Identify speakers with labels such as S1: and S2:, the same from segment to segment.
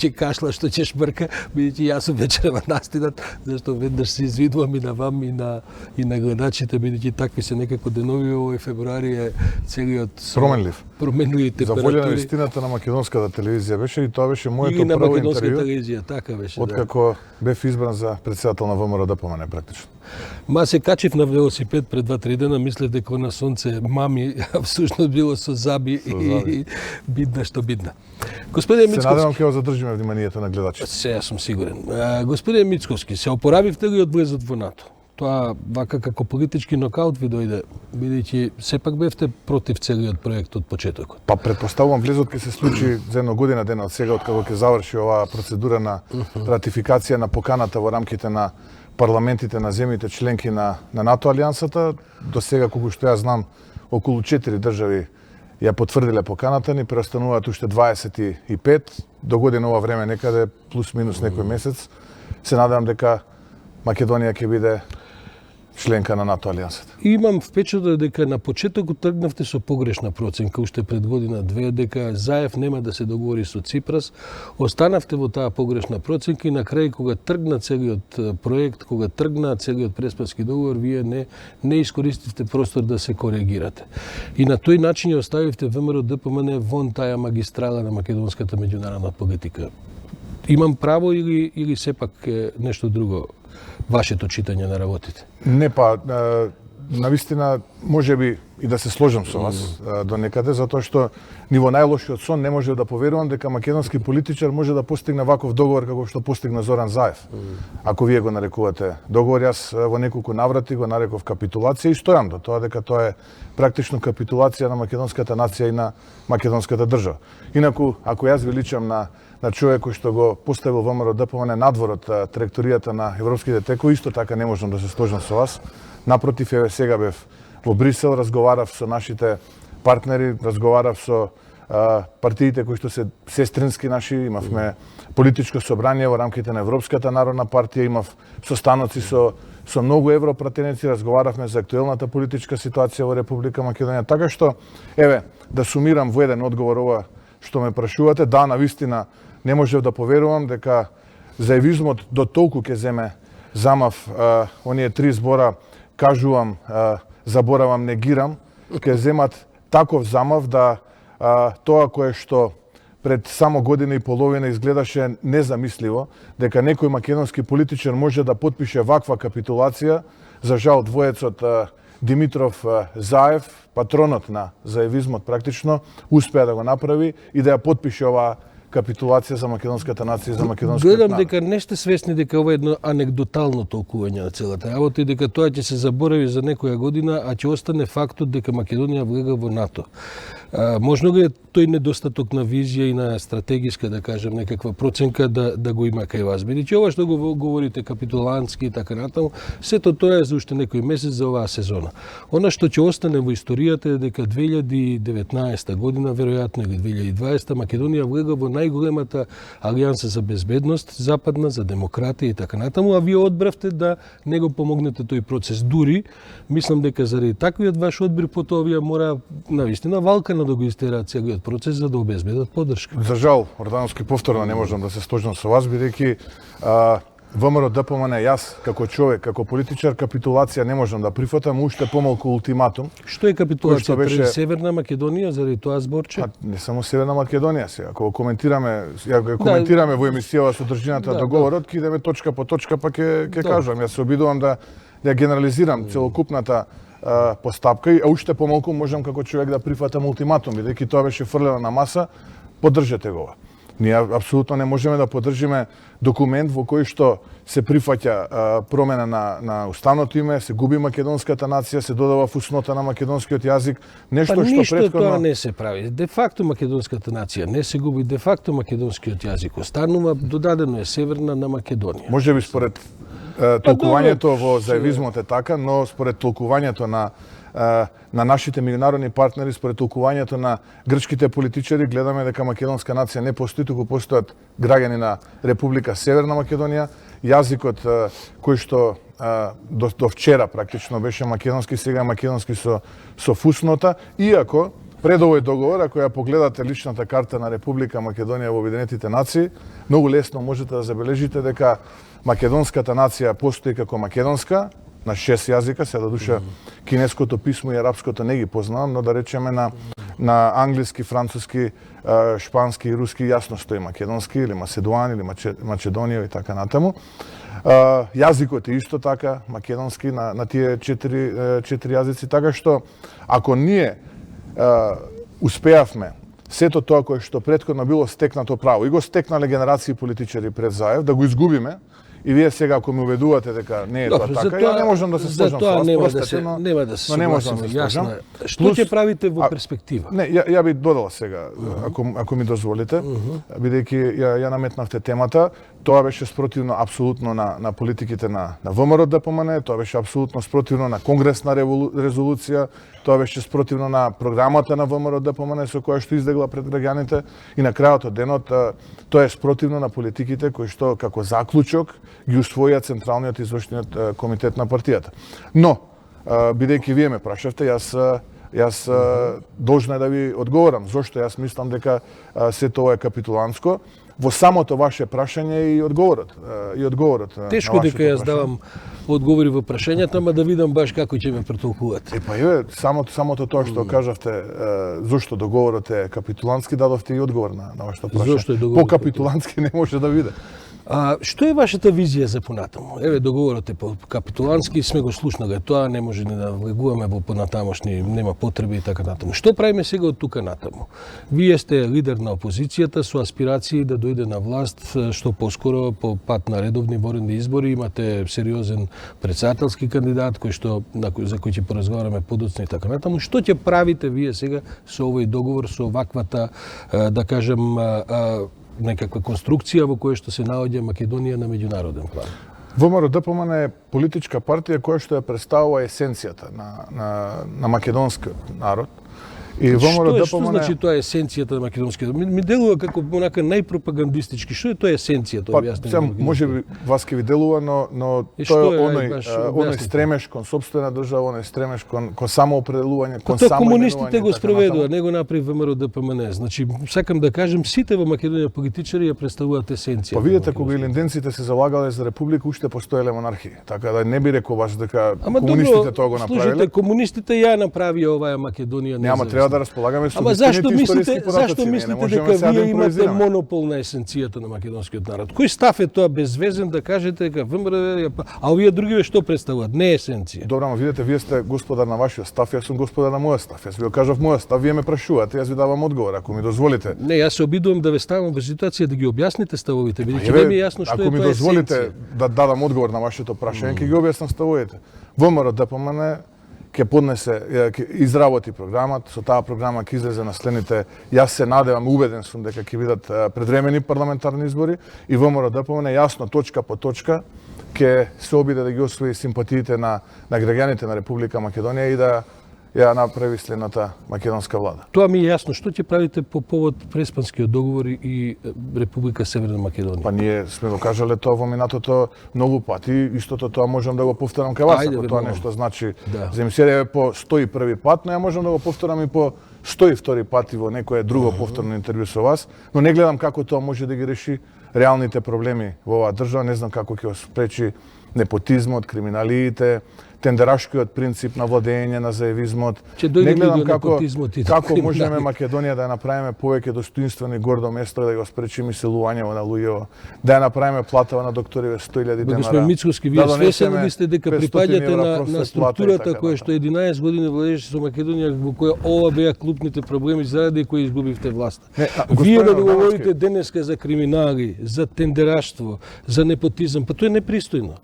S1: ќе кашла, што ќе шмрка, бидејќи јас сум вечерва настинат, зашто веднаш се извидувам и на вам и на гледачите, бидејќи такви се некако денови, овој февруари е целиот променливи температури.
S2: За волја на вистината на македонската телевизија беше и тоа беше моето
S1: прво интервју. И на македонска телевизија, така беше.
S2: Откако бев избран за председател на ВМРО ДПМН практично.
S1: Ма се качив на велосипед пред 2-3 дена, мислев дека на сонце мами, а всушност било со заби и бидна што бидна. Господин Мицковски.
S2: Се надевам ќе го задржиме вниманието на гледачите.
S1: Се, јас сум сигурен. Господин Мицковски, се опоравивте ли од влезот во НАТО? Тоа вака како политички нокаут ви дојде, бидејќи сепак бевте против целиот проект од почетокот.
S2: Па претпоставувам влезот ќе се случи за една година дена од сега, откако ќе заврши оваа процедура на ратификација на поканата во рамките на парламентите на земјите членки на НАТО алијансата. До сега, колку што ја знам, околу 4 држави ја потврдиле поканата, ни преостануваат уште 25, до година ова време некаде плюс минус некој месец. Се надевам дека Македонија ќе биде членка на НАТО алијансата.
S1: Имам впечаток дека на почетокот тргнавте со погрешна проценка уште пред година-две, дека Заев нема да се договори со Ципрас. Останавте во таа погрешна проценка и на крај кога тргна целиот проект, кога тргна целиот преспански договор, вие не искористивте простор да се коригирате. И на тој начин ја оставивте ВМРО ДПМН вон таа магистрала на македонската меѓународна политика. Имам право или сепак е нешто друго вашето читање на работите?
S2: Не, па, навистина, може би и да се сложам со вас до некаде, затоа што ни во најлошиот сон не може да поверувам дека македонски политичар може да постигне ваков договор како што постигна Зоран Заев. Ако вие го нарекувате договор, јас во неколку наврати го нареков капитулација и стојам до тоа дека тоа е практично капитулација на македонската нација и на македонската држава. Инаку, ако јас величам на човек кој што го поставил ВМРО ДПМН надвор од траекторијата на европските текови, исто така не можам да се сложам со вас. Напротив, еве сега бев во Брисел, разговарав со нашите партнери, разговарав со партиите кои што се сестрински наши, имавме политичко собрание во рамките на Европската народна партија, имав состаноци со многу европратеници, разговаравме за актуелната политичка ситуација во Република Македонија. Така што, еве, да сумирам во еден одговор ова што ме прашувате, да, навистина не можев да поверувам дека заевизмот до толку ќе земе замав оние 3 збора кажувам, заборавам, негирам, ќе земат таков замав да тоа кое што пред само година и половина изгледаше незамисливо, дека некој македонски политичар може да потпише ваква капитулација, за жал двоецот Димитров Заев, патронот на заевизмот практично, успеа да го направи и да ја потпише оваа капитулација за македонската нација и за македонскиот народ.
S1: Гледам дека не сте свесни дека ова е едно анегдотално толкување на целата работа и дека тоа ќе се заборави за некоја година, а ќе остане фактот дека Македонија влега во НАТО. Можно ли е тој недостаток на визија и на стратегиска, да кажем, некаква проценка да го има кај вас? Бидејќи ова што го говорите капитулантски и така натаму, сето тоа е за уште некој месец за оваа сезона. Она што ќе остане во историјата е дека 2019 година, веројатно или 2020, Македонија влега во најголемата алијанса за безбедност, западна, за демократија и така натаму, а вие одбравте да не го помогнете тој процес. Дури, мислам дека заради таквиот ваш одбир, потоа вие мора навистина валкано да го истераат целиот процес за да обезбедат поддршка.
S2: За жал, Ордановски, повторно не можам да се сложам со вас, бидејќи ВМРО ДПМН, јас како човек, како политичар, капитулација не можам да прифатам, уште помалку ултиматум.
S1: Што е капитулација пред Северна Македонија заради тоа зборче?
S2: Не само Северна Македонија сега. Ако коментираме во емисијава содржината договорот, ќе идеме точка по точка, па ќе кажам. Јас се обидувам да генерализирам целокупната постапка и уште помалку можам како човек да прифатам ултиматум, бидејќи тоа беше фрлено на маса, поддржете го. Ние апсолутно не можеме да поддржиме документ во кој што се прифаќа промена на уставното име, се губи македонската нација, се додава фуснота на македонскиот јазик, нешто што претходно
S1: тоа не се прави. Де факто македонската нација не се губи, де факто македонскиот јазик останува, додадено е Северна на Македонија.
S2: Можеби според толкувањето во заевизмот е така, но според толкувањето на нашите меѓународни партнери, според толкувањето на грчките политичари, гледаме дека македонска нација не постои, туку постојат граѓани на Република Северна Македонија. Јазикот кој што до вчера практично беше македонски, сега е македонски со фуснота, иако пред овој договор, ако ја погледате личната карта на Република Македонија во Обединетите нации, многу лесно можете да забележите дека македонската нација постои како македонска, на 6 јазика, се да душа кинеското писмо и арапското не ги познавам, но да речеме на англиски, француски, шпански и руски јасно стои македонски или Маседоан или Македонија и така натаму. Јазикот е исто така македонски на тие четири јазици, така што ако ние успеавме сето тоа кое што претходно било стекнато право и го стекнале генерации политичари пред Заев, да го изгубиме. И вие сега, ако ме убедувате дека не е тоа така, ја не можам да се сложам со вас, простете, но
S1: нема да се
S2: согласиме,
S1: јасно. Што ќе правите во перспектива?
S2: Не, ја би додала сега, ако ми дозволите, бидејќи ја наметнавте темата, тоа беше спротивно апсолутно на политиките на ВМРО ДПМН, тоа беше апсолутно спротивно на конгресна резолуција, тоа беше спротивно на програмата на ВМРО ДПМН со која што издегла пред граѓаните и на крајот од денот тоа е спротивно на политиките кои што како заклучок ги усвоија Централниот извршниот комитет на партијата. Но, бидејќи вие ме прашавте, јас должна да ви одговорам зошто јас мислам дека се тоа е капитулантско. Во самото ваше прашање и одговорот.
S1: Тешко дека јас давам одговори во прашањата, ама да видам баш како ќе ме претолкувате.
S2: Самото тоа што кажавте, зошто договорот е капитулантски, дадовте и одговор на вашето прашање.
S1: Зошто е договорот
S2: по-капитулантски не може да биде.
S1: Што е вашата визија за понатаму? Еве, договорот е по-капитулантски, сме го слушнале тоа, не може ни да влегуваме во понатамошни, нема потреби и така натаму. Што правиме сега од тука натаму? Вие сте лидер на опозицијата со аспирации да дојде на власт што поскоро по пат на редовни воредни избори, имате сериозен претседателски кандидат за кој ќе поразговараме подоцна и така натаму. Што ќе правите вие сега со овој договор, со ваквата, да кажем, некаква конструкција во која што се наоѓа Македонија на меѓународен план?
S2: ВМРО ДПМН е политичка партија која што ја представува есенцијата на македонскиот народ. И
S1: Што значи тоа есенцијата на македонскиот народ? Ми делува како онака најпропагандистички. Што е тоа есенцијата?
S2: Може би вас ќе ви делува, но тоа е оној стремеж кон сопствена држава, оној стремеж кон самоопределување, кон
S1: самоименување. Тоа комунистите го спроведува, не го направи ВМРО ДПМН. Значи, сакам да кажем, сите во Македонија политичари ја представуваат есенцијата.
S2: Па видете, кога илинденците се залагале за република, уште постоеле монархии. Така да не би рекол баш дека комунистите тоа го направиле.
S1: Слушайте, комунистите ја направија оваа Македонија независна.
S2: Да разполагаме со
S1: зашто мислите дека вие имате монопол на есенцијата на македонскиот народ? Кој став е тоа безвезен да кажете дека ВМРО, а овие другиве што представуваат? Не есенција.
S2: Добро, ама видете, вие сте господар на вашиот став, јас сум господар на мојот став. Јас ви го кажав мојот став, вие ме прашувате, јас ви давам одговор, ако ми дозволите.
S1: Не, јас се обидувам да ве ставам во ситуација да ги објасните ставовите, бидејќи не ми е јасно што е тоа есенција.
S2: Ако ми дозволите да дадам одговор на вашето прашање, ќе ги објаснам ставовите. ВМРО ДПМН ќе изработи програмат, со таа програма ќе излезе на следните, јас се надевам, убеден сум дека ќе бидат предвремени парламентарни избори и ВМРО ДПМН јасно точка по точка ќе се обиде да ги освои симпатиите на граѓаните на Република Македонија и да ја направи следната македонска влада.
S1: Тоа ми е јасно. Што ќе правите по повод Преспанскиот договор и Република Северна Македонија?
S2: Па ние сме го кажале тоа во минатото многу пати, истото тоа можам да го повторам кај вас, ако тоа нешто значи за емисија по 101 пат, но ја можам да го повторам и по 102 пати во некое друго повторно интервју со вас, но не гледам како тоа може да ги реши реалните проблеми во оваа држава, не знам како ќе спречи непотизмот, криминалиите, тендерашкиот принцип на владење на заевизмот. Не гледам како можеме Македонија да ја направиме повеќе достоинствено и гордо место да го спречиме иселувањето на луѓето, да ја направиме платава на докториве 100.000 денара.
S1: Господин Мицкоски, вие свесен ли сте дека припаѓате на структурата која што 11 години владееше со Македонија, во која ова беа клупните проблеми заради кои изгубивте власта? Вие да говорите денеска за криминали, за тендераштво, за непотизам, па тоа е непристојно.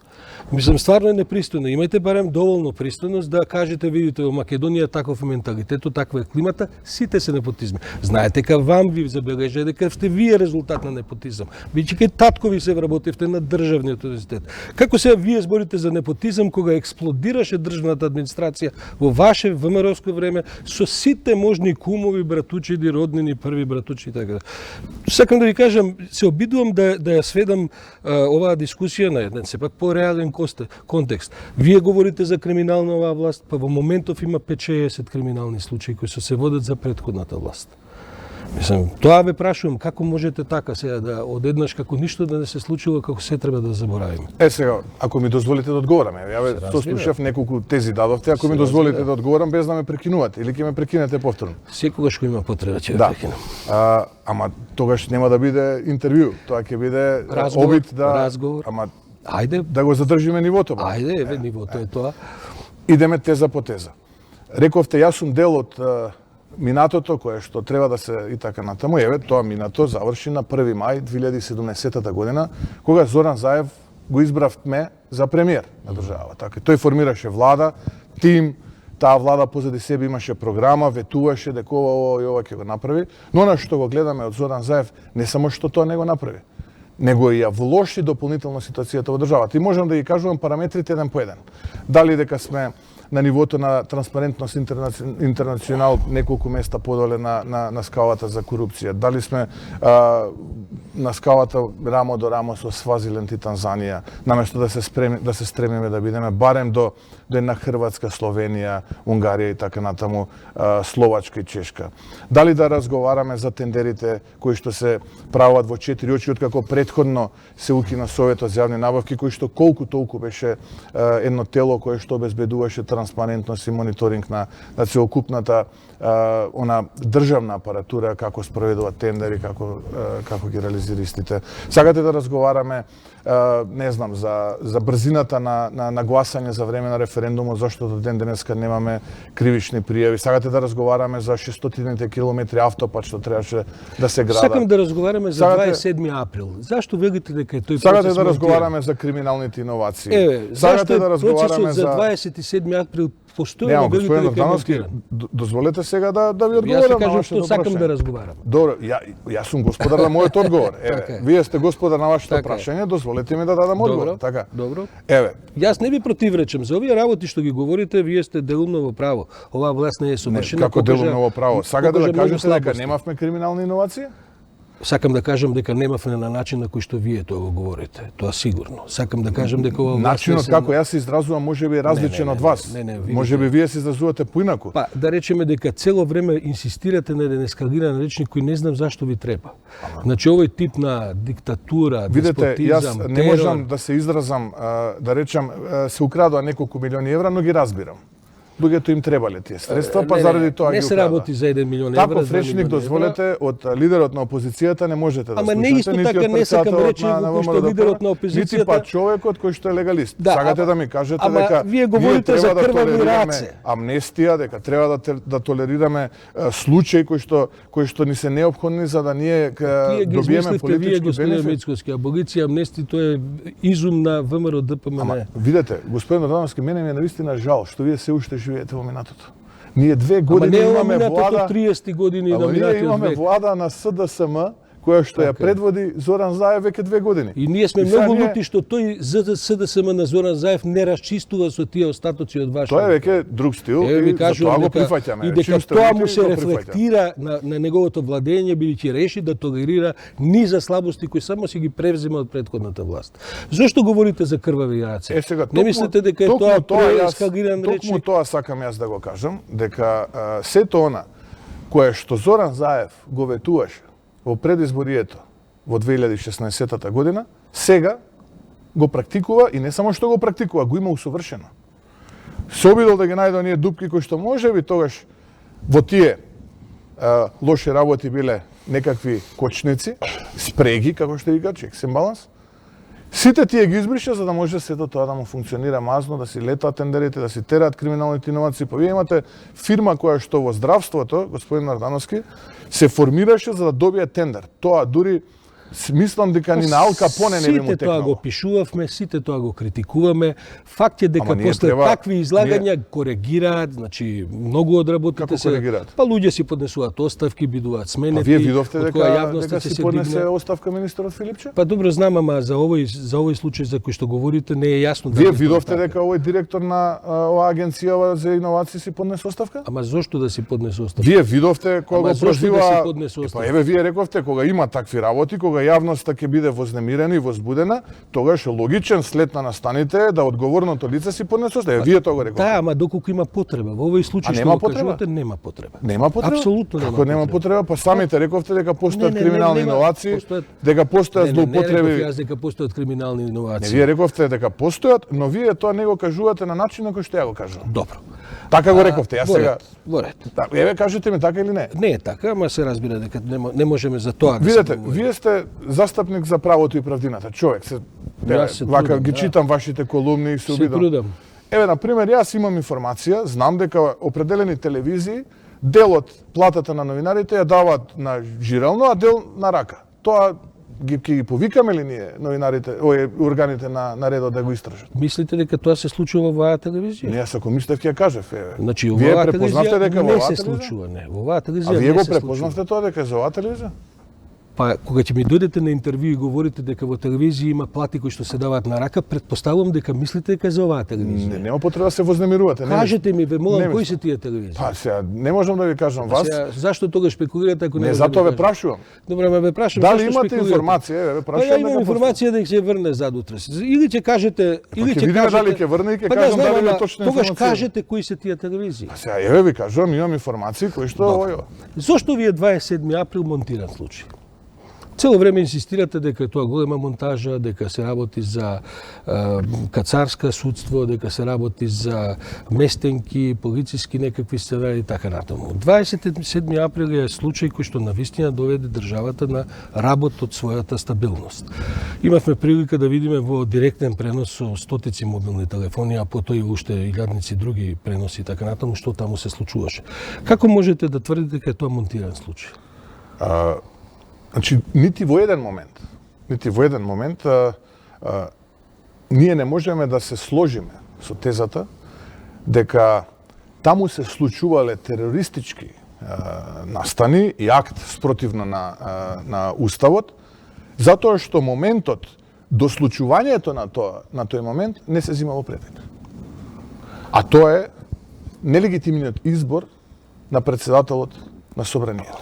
S1: Мислам, стварно е непристојно. Имајте барем доволно пристојност да кажете, видите, во Македонија таков менталитет, таква е климата, сите се непотизми. Знаете дека вам ви забележа дека сте вие резултат на непотизам. Бидејќи кај татко ви се вработивте на државниот универзитет. Како сега вие зборите за непотизам кога експлодираше државната администрација во ваше ВМРО-ско време со сите можни кумови, братучиди, роднини, први братучи и така. Сакам да ви кажам, се обидувам да ја сведам оваа дискусија на еден сепак пореален контекст. Вие говорите говорите за криминална оваа власт, па во моментов има 5-60 криминални случаи кои се водат за претходната власт. Мислам, тоа ве прашувам, како можете така сега да одеднаш како ништо да не се случило, како се треба да заборавиме?
S2: Сега, ако ми дозволите да одговорам, ја ве сослушав неколку тези дадовте, ако ми дозволите да одговорам без да ме прекинувате или ќе ме прекинете повторно.
S1: Секогаш кога има потреба ќе
S2: да
S1: прекинам.
S2: Ама тогаш нема да биде интервју, тоа ќе биде обид да
S1: разговор.
S2: Ама
S1: ајде
S2: да го задржиме нивото.
S1: Ајде, еве нивото е тоа.
S2: Идеме теза по теза. Рековте, јас сум дел од минатото кое што треба да се и така натаму. Еве, тоа минато заврши на 1 мај 2017 година, кога Зоран Заев го избравме за премиер на државата. Така, тој формираше влада, тим, таа влада позади себе имаше програма, ветуваше дека ова и ова ќе го направи, но на што го гледаме од Зоран Заев, не само што тоа не го направи, него ја влоши дополнително ситуацијата во државата. И можам да ги кажувам параметрите еден по еден. Дали дека сме на нивото на транспарентност интернационал неколку места подоле на скалата за корупција. Дали сме на скалата рамо до рамо со Свазиленд и Танзанија, наместо да се стремиме да бидеме барем до една Хрватска, Словенија, Унгарија и така натаму, Словачка и Чешка. Дали да разговараме за тендерите кои што се прават во 4 очи, откако претходно се укина Советот за јавни набавки, кој што колку толку беше едно тело кое што обезбедуваше транспарентност и мониторинг на целокупната она државна апаратура, како спроведува тендери, како ги реализира истите. Сакате да разговараме не знам за брзината на гласање за време на референдумот, зашто до ден денеска немаме кривични пријави. Сакате да разговараме за 600 километри автопат што требаше да се града.
S1: Сакам да разговараме за 27 април. Зашто велите дека е тој процес?
S2: Сакате да разговараме за криминалните иновации.
S1: Зашто да разговараме за 27 април постои да велите дека е монтиран?
S2: Дозволете сега да ви одговорам.
S1: Јас се кажам што сакам да разговарам.
S2: Добро, јас сум господар на мојот одговор. Еве, вие сте господар на вашето прашање, дозволете ми да дадам одговор, така?
S1: Добро.
S2: Еве.
S1: Јас не ви противречам за овие работи што ги говорите, вие сте делумно во право. Оваа власт не е совршена.
S2: Како делумно во право? Сакате да кажете дека немавме криминални иновации?
S1: Сакам да кажам дека немавме на начин на кој што вие тоа го говорите. Тоа сигурно. Сакам да кажам дека ова
S2: начинот како јас се изразувам можеби е различен од вас. Можеби вие се изразувате поинаку.
S1: Па да речеме дека цело време инсистирате на еден ескалиран речник кој не знам зашто ви треба. Значи овој тип на диктатура,
S2: видете,
S1: деспотизам,
S2: јас не можам да се изразам, да речам се украдоа неколку милиони евра, но ги разбирам. Луѓето им требале тие средства, па заради тоа ги
S1: не се работи за 1 милион евра.
S2: Таков речник дозволете од лидерот на опозицијата не можете да слушате.
S1: Ама не исто така не сакам речник кој што лидерот на опозицијата.
S2: Нити па човекот кој што е легалист. Сакате да ми кажете дека
S1: вие говорите за крвави раце.
S2: Амнестија, дека треба да толерираме случаи кои што ни се неопходни за да ние добиеме политички бенефит.
S1: Мицкоски, аболиција, амнести, тоа е изум на ВМРО ДПМН.
S2: Видете, господин Радановски, мене ми е навистина жал што вие се уште живеете во минатото. Ние 2 години имаме влада.
S1: 30 години на минатиот век.
S2: Имаме влада на СДСМ која што ја предводи Зоран Заев веќе 2 години.
S1: И ние сме многу лути што тој СДСМ на Зоран Заев не расчистува со тие остатоци од вашето.
S2: Тоа е веќе друг стил и тоа го прифаќаме.
S1: И дека тоа му се рефлектира на неговото владење, бидејќи реши да толерира низа слабости кои само си ги превзема од претходната власт. Зошто говорите за крвави раце? Не мислите дека е тоа преескалиран речник?
S2: Токму тоа сакам јас да го кажам, дека сето она кое што Зоран Заев го ветуваше во предизборието во 2016 година, сега го практикува и не само што го практикува, го има усовршено. Се обидел да ги најде оние дупки кои што можеби тогаш во тие лоши работи биле некакви кочници, спреги, како што вика, checks and balance. Сите тие ги избриша за да може сето тоа да му функционира мазно, да си летаат тендерите, да си тераат криминалните иновации. Па вие имате фирма која што во здравството, господин Ардановски, се формираше за да добие тендер. Тоа дури мислам дека ни на Ал Капоне не би му текнало.
S1: Сите тоа го пишувавме, сите тоа го критикуваме. Факт е дека после такви излагања коригираат, значи многу од работите се. Па луѓе си поднесуваат оставки, бидуваат сменети.
S2: Вие видовте дека си поднесе оставка министерот Филипче?
S1: Па добро знам, ама за овој случај за кој што говорите не е јасно.
S2: Вие видовте дека овој директор на оваа агенција за иновации си поднесе оставка?
S1: Ама зошто да си поднесе оставка?
S2: Вие видовте кога го прозива.
S1: Па
S2: еве вие рековте кога има такви работи, кога кога јавноста ќе биде вознемирена и возбудена, тогаш логичен след на настаните е да одговорното лице си поднесе оставка. Вие тоа го рековте.
S1: Да, ама доколку има потреба. Во овој случај што
S2: нема
S1: го
S2: потреба?
S1: кажувате, нема потреба.
S2: Нема потреба?
S1: Апсолутно
S2: Како нема потреба? Па самите рековте дека постојат
S1: Не,
S2: криминални
S1: нема.
S2: иновации,
S1: Постојат-
S2: дека постојат
S1: Не
S2: злоупотреби.
S1: реков јас дека постојат криминални
S2: Не,
S1: иновации.
S2: вие рековте дека постојат, но вие тоа не го кажувате на начин на кој што ја го кажувам.
S1: Добро.
S2: Така го рековте, јас
S1: Во
S2: сега.
S1: ред, во ред.
S2: Еве кажете ми така или не?
S1: Не е така, ама се разбира дека не можеме за тоа да
S2: Видете,
S1: се говори.
S2: вие сте застапник за правото и правдината. Човек се
S1: Јас се
S2: вака
S1: трудам,
S2: ги
S1: да.
S2: читам вашите колумни и се
S1: Се
S2: обидам.
S1: трудам.
S2: Еве на пример, јас имам информација, знам дека определени телевизии дел од платата на новинарите ја даваат на жирално, а дел на рака. Тоа ќе ги повикаме ли ние новинарите, органите на редот да го истражат?
S1: Мислите дека тоа се случува во оваа телевизија?
S2: Не, јас ако мислев ќе ја кажев, еве.
S1: Значи,
S2: Вие
S1: оваа
S2: препознавте
S1: телевизија
S2: дека во
S1: не
S2: оваа
S1: се
S2: телевизија?
S1: случува, не. Во оваа телевизија
S2: А вие
S1: не
S2: го
S1: се
S2: препознавте тоа дека е за оваа телевизија?
S1: Па, кога ќе ми дојдете на интервју и говорите дека во телевизија има плати кои што се даваат на рака, предпоставувам дека мислите дека е за оваа телевизија.
S2: Нема потреба да се вознемирувате. Не
S1: Кажете ми, ве молам,
S2: не
S1: кои
S2: мислам.
S1: се тие телевизии?
S2: Па сега не можам да ви кажам вас.
S1: Сега, зашто тогаш спекулирате ако не
S2: Не,
S1: може да
S2: затоа
S1: ми
S2: ве
S1: кажете?
S2: прашувам.
S1: Добре, ме ве прашам.
S2: Дали
S1: зашто
S2: имате
S1: спекулирате?
S2: информација? Еве,
S1: Па ја
S2: прашувам
S1: имам
S2: дека
S1: информација дека ќе врне зад утре. Или ќе кажете, или
S2: ќе
S1: ќе
S2: видиме
S1: кажете.
S2: дали ќе врне и ќе
S1: Па да,
S2: кажам
S1: знам,
S2: дали е
S1: ама
S2: точна
S1: тогаш
S2: информација.
S1: кажете кои се тие телевизии.
S2: Па сега еве ви кажувам, имам информации кои што
S1: Добро.
S2: овој.
S1: Зошто ви е 27 април монтиран случај? Цело време инсистирате дека е тоа голема монтажа, дека се работи за кацарска судство, дека се работи за местенки, полициски некакви сценари и така натаму. 27 април е случај кој што навистина доведе државата на работ од својата стабилност. Имавме прилика да видиме во директен пренос со стотици мобилни телефони, а потоа и уште илјадници други преноси и така натаму што таму се случуваше. Како можете да тврдите дека е тоа монтиран случај?
S2: Значи нити во еден момент ние не можеме да се сложиме со тезата дека таму се случувале терористички настани и акт спротивно на уставот, затоа што моментот до случувањето на тој момент не се зема во предвид. А тоа е нелегитимниот избор на председателот на собранието.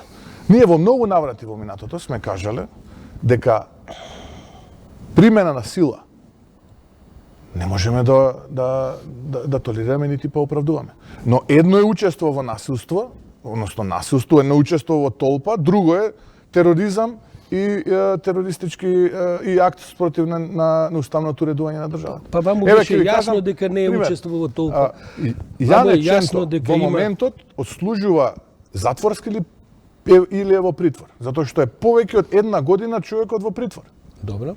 S2: Ние во многу наврати во минатото сме кажале дека примена на сила не можеме да толерираме нити оправдуваме. Но едно е учество во насилство, односно насилство, едно учество во толпа, друго е тероризам и терористички и акт спротив на уставното уредување на државата.
S1: Па вам
S2: Еве,
S1: беше
S2: ќе ви
S1: јасно
S2: кажам
S1: дека не е
S2: пример.
S1: учествувал во толпа.
S2: Јане
S1: Вам е јасно
S2: Ченто
S1: дека
S2: во
S1: има-
S2: моментот отслужува затворски или е во притвор, затоа што е повеќе од една година човекот во притвор.
S1: Добро,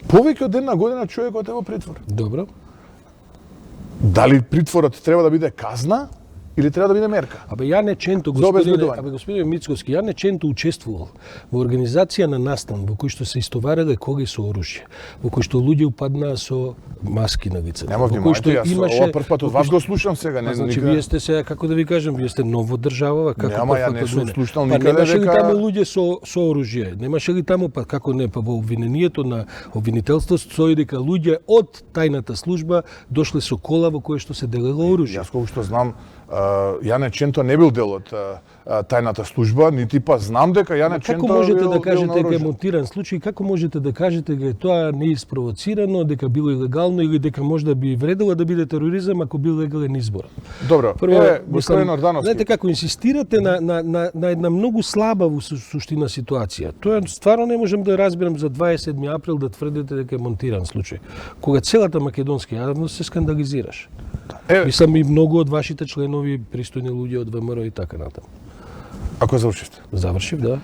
S2: Повеќе од една година човекот е во притвор.
S1: добро.
S2: Дали притворот треба да биде казна или треба да биде мерка?
S1: Абе ја не ченто
S2: За обезбедување.
S1: господин Мицковски, ја не ченто учествувал во организација на настан во кој што се истоварале коги со оружје, во кој што луѓе упаднаа со маски на лицето.
S2: Нема
S1: во кој што
S2: внимајте, јас ова прв пат од вас го слушам сега, не
S1: Значи
S2: никаде.
S1: вие сте сега, како да ви кажам, вие сте нов во држава, како
S2: Нема, ја
S1: пак
S2: не
S1: од
S2: сум
S1: мене.
S2: слушнал
S1: Па
S2: никаде
S1: немаше ли
S2: дека-
S1: таму луѓе со оружје? Немаше ли таму, па како не, па во обвинението на обвинителство стои дека луѓе од тајната служба дошле со кола во која што се делело оружје.
S2: Јас колку што знам, Јане Ченто не бил дел од тајната служба, нити па знам дека Јане Ченто
S1: Како можете
S2: бил
S1: да
S2: дел
S1: кажете
S2: на
S1: дека е
S2: оружје.
S1: монтиран случај, како можете да кажете дека е тоа неиспровоцирано, дека било илегално или дека можда би вредело да биде тероризам ако бил легален избор?
S2: Добро, господин Ордановски.
S1: знаете како инсистирате на една многу слаба во суштина ситуација. Тоа стварно не можам да разберам за 27 април да тврдите дека е монтиран случај, кога целата македонска јавност се скандализираш. Мислам и многу од вашите членови, пристојни луѓе од ВМРО и така натаму.
S2: Ако завршивте.
S1: Завршив, да.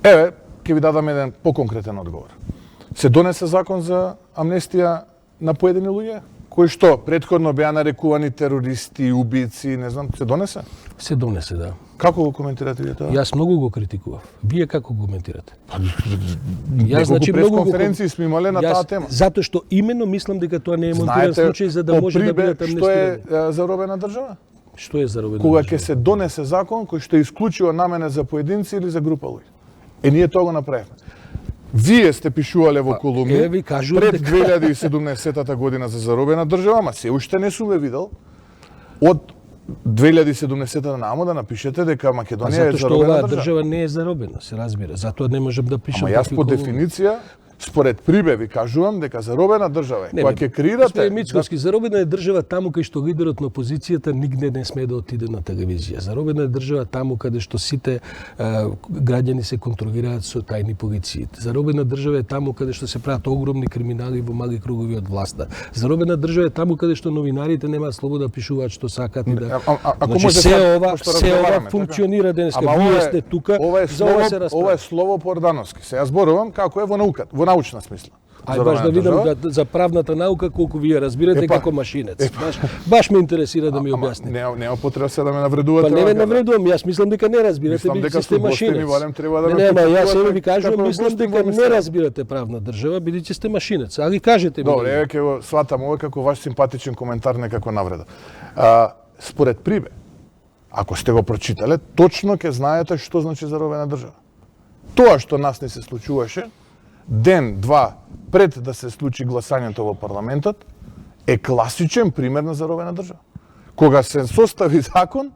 S2: Еве, ќе ви дадам еден поконкретен одговор. Се донесе закон за амнестија на поедини луѓе, кои што претходно беа нарекувани терористи, убици, не знам, се донесе?
S1: Се донесе, да.
S2: Како го коментирате вие тоа?
S1: Јас многу го критикував. Вие како го коментирате?
S2: Неколку
S1: значи, многу го
S2: пресконференции сме имале на таа тема.
S1: Затоа што именно мислам дека тоа не е монтиран случај за да може да бидат
S2: што е
S1: амнестирани.
S2: заробена држава?
S1: Што е заробено?
S2: Кога ќе се донесе закон кој што е исклучиво наменет за поединци или за група луѓе. Ние тоа го направивме. Вие сте пишувале во колумни
S1: ви кажувам
S2: пред
S1: дека
S2: 2017 година за заробена држава, ама се уште не сум ве видел од 2070 намо да напишете дека Македонија е
S1: Затоа што
S2: заробена
S1: оваа
S2: држава.
S1: држава не е заробена, се разбира. Затоа не можам да пишам.
S2: Ама јас
S1: такви
S2: по
S1: колумни.
S2: дефиниција, според Прибе ви кажувам дека заробена држава е.
S1: Не,
S2: Кога
S1: не,
S2: ќе креирате
S1: Господин Мицкоски, заробена е држава таму кај што лидерот на опозицијата нигде не смее да отиде на телевизија. Заробена е држава таму каде што сите граѓани се контролираат со тајни полиции. Заробена држава е таму каде што се прават огромни криминали во мали кругови од власта. Заробена држава е таму каде што новинарите немаат слобода да пишуваат што сакат и да.
S2: Ако
S1: Значи,
S2: може
S1: се
S2: сега,
S1: ова,
S2: пошто
S1: се ова
S2: разговараме,
S1: функционира денеска.
S2: Ама
S1: Вие
S2: ова е-
S1: сте тука,
S2: ова е
S1: за ова се
S2: слово,
S1: расправа.
S2: ова е слово по Ордановски. Се ја зборувам како е во науката, во научна смисла.
S1: Ај баш да видам за правната наука колку вие разбирате
S2: Епа.
S1: како машинец. Баш ме интересира да ми објасните.
S2: Нема потреба се да ме навредувате.
S1: Па не ме
S2: вака, да.
S1: навредувам, јас мислам дека не разбирате,
S2: Мислам дека
S1: бидејќи сте
S2: сте гостини,
S1: машинец.
S2: барем треба да ме
S1: не, ама јас
S2: почитувате
S1: еве ви кажувам,
S2: како
S1: мислам
S2: гостин во
S1: дека не
S2: мистерија.
S1: разбирате правна држава, бидејќи сте машинец. Али кажете ми.
S2: Добре, еве ќе го сватам ова како ваш симпатичен коментар, не како навреда. Според Прибе, ако сте го прочитале, точно ќе знаете што значи заробена држава. Тоа што нас не се случуваше, ден, два пред да се случи гласањето во парламентот, е класичен пример на заробена држава. Кога се состави закон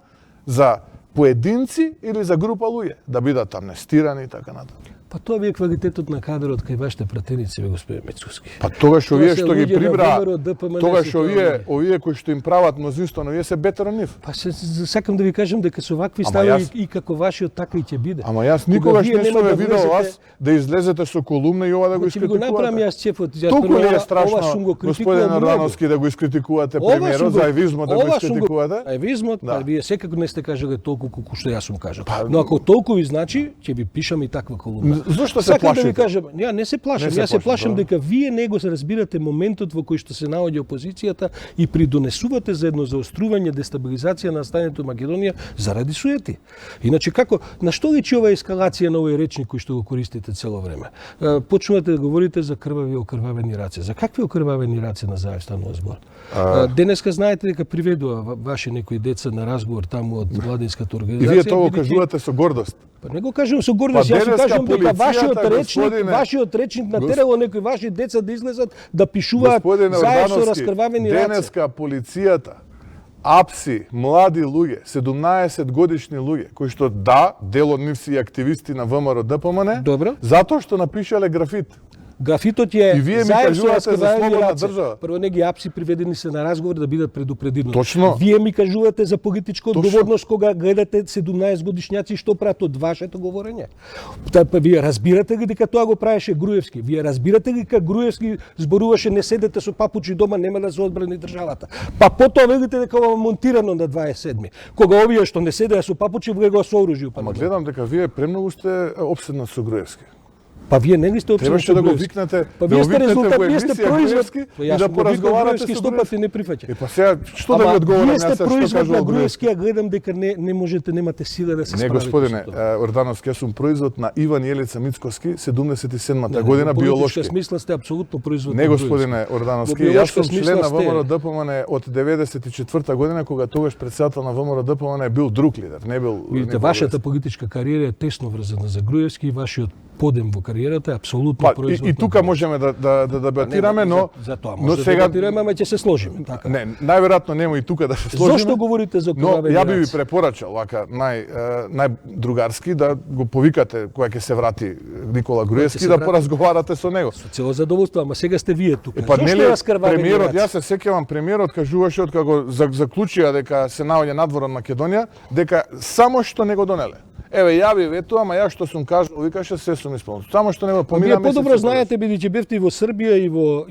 S2: за поединци или за група луѓе да бидат амнестирани и така натаму.
S1: Па тоа ви е квалитетот на кадрот кај вашите пратеници, бе, господин Мицкоски.
S2: Па тогаш
S1: Тоа
S2: овие
S1: се
S2: што ги
S1: луѓе на
S2: прибраа,
S1: ВМРО, ДПМН,
S2: тогаш
S1: се тоа
S2: овие кои што им прават мнозинство, но овие се бетер од нив.
S1: Па сакам да ви кажам дека со вакви
S2: Ама
S1: стави
S2: јас-
S1: и како вашиот така и ќе биде.
S2: Ама јас
S1: Кога
S2: никогаш
S1: вие
S2: не
S1: нема
S2: сум
S1: да
S2: ве видел
S1: влезете-
S2: вас да излезете со колумна и ова да го
S1: Ќе ви го направам
S2: искритикувате.
S1: јас чефот. Јас
S2: Толку
S1: прво
S2: ли е
S1: ова
S2: страшно,
S1: сум го
S2: господин
S1: критикувал многу.
S2: Ордановски, да го искритикувате
S1: Ова сум
S2: премиерот
S1: го-
S2: за евизмот, да го
S1: ова сум
S2: искритикувате?
S1: Евизмот,
S2: Да.
S1: па вие секако не сте кажале толку колку што јас сум кажал.
S2: Па,
S1: Но ако толку ви значи, ќе ви пишам и таква колумна.
S2: Зошто се
S1: Сакам да ви
S2: плашите?
S1: кажам, ја не се плашам,
S2: Не се
S1: јас се
S2: плашам,
S1: плашам
S2: да.
S1: дека вие не го разбирате моментот во кој што се наоѓа опозицијата и придонесувате за едно заострување, дестабилизација на станието Македонија заради суети. Иначе како на што личи оваа ескалација на овој речник кој што го користите цело време? Почнувате да говорите за крвави окрвавени раце. За какви окрвавени раце на заев станува збор? Денеска знаете дека приведува ваши некои деца на разговор таму од младинската
S2: И
S1: организација.
S2: вие тоа го
S1: бидејќи-
S2: кажувате со гордост.
S1: Па не го кажувам со гордост, јас ви
S2: денеска
S1: кажувам дека
S2: полицијата,
S1: вашиот речник натерало некои ваши деца да излезат да пишуваат
S2: Господине
S1: заев со
S2: Ордановски,
S1: раскрвавени раце.
S2: денеска полицијата апси млади луѓе, 17 годишни луѓе, кои што да, дел од нив си и активисти на ВМРО ДПМН,
S1: Добро.
S2: затоа што напишале графит.
S1: Графитот е
S2: И вие ми
S1: заев со
S2: кажувате за
S1: раскрвавени
S2: слободна
S1: раце.
S2: држава.
S1: Прво неги апси приведени се на разговор да бидат предупредени.
S2: Точно.
S1: Вие ми кажувате за политичка
S2: Точно.
S1: одговорност кога гледате 17 годишњаци што прават од вашето говорење. Па вие разбирате ли дека тоа го правеше Груевски? Вие разбирате ли дека Груевски зборуваше не седете со папучи дома, нема да се одбрани државата. Па потоа велите дека ова монтирано на 27. Кога овие што не седеа со папучи влегоа со оружје.
S2: Ама гледам дека вие премногу сте обседнат со Груевски.
S1: Па вие не ли сте опсени
S2: Требаше
S1: со
S2: да го
S1: Груевски?
S2: викнете,
S1: Па
S2: да
S1: вие
S2: го
S1: сте
S2: викнете
S1: резултат,
S2: во
S1: вие сте
S2: емисија
S1: производ.
S2: Груевски
S1: Па
S2: и
S1: јас
S2: да
S1: сум го викнал
S2: поразговарате
S1: Груевски
S2: со
S1: 100
S2: Груевски.
S1: пати не прифаќа.
S2: Па сега што да ви
S1: Ама
S2: одговорам
S1: вие
S2: јас
S1: сте
S2: сега што
S1: производ
S2: кажувал
S1: на
S2: Груевски?
S1: Груевски, а гледам дека не можете, немате сила да се
S2: Не,
S1: справите
S2: господине,
S1: со тоа.
S2: Ордановски, јас сум производ на Иван Јелица Мицкоски, 77-та година,
S1: Во
S2: биолошки.
S1: политичка смисла сте апсолутно производ
S2: Не,
S1: на
S2: господине Ордановски,
S1: Во
S2: јас
S1: биолошка
S2: сум член
S1: смисла
S2: на
S1: сте-
S2: ВМРО ДПМН од 94-та година, кога тогаш председател на ВМРО ДПМН бил друг лидер, не бил...
S1: Видите,
S2: Никола
S1: вашата
S2: Груевски.
S1: политичка кариера е тесно врзана за Груевски и вашиот подем во кариерата е апсолутно
S2: Па,
S1: производ.
S2: и
S1: на
S2: тука
S1: Груевски.
S2: можеме да дебатираме, но...
S1: за тоа
S2: но
S1: може да
S2: сега...
S1: дебатираме, ама ќе се сложиме, така.
S2: Не, најверојатно нема и тука да се сложиме.
S1: Зошто говорите за
S2: Но
S1: окрвавени
S2: ја би ви
S1: раце?
S2: препорачал вака најдругарски да го повикате кога ќе се врати Никола Груевски
S1: се
S2: да
S1: врати?
S2: поразговарате со него.
S1: Со цело задоволство, ама сега сте вие тука.
S2: Па
S1: Зошто
S2: нели
S1: раскрвавени
S2: премиерот,
S1: раце?
S2: јас се сеќавам премиерот кажуваше од кога заклучија дека се наоѓа надвор од Македонија, дека само што не го донеле. Еве ја ви ветувам, а ја што сум кажал, викаше се сум исполнил. Само што не го
S1: Па
S2: помина
S1: вие подобро знаете, бидејќи бевте и во Србија и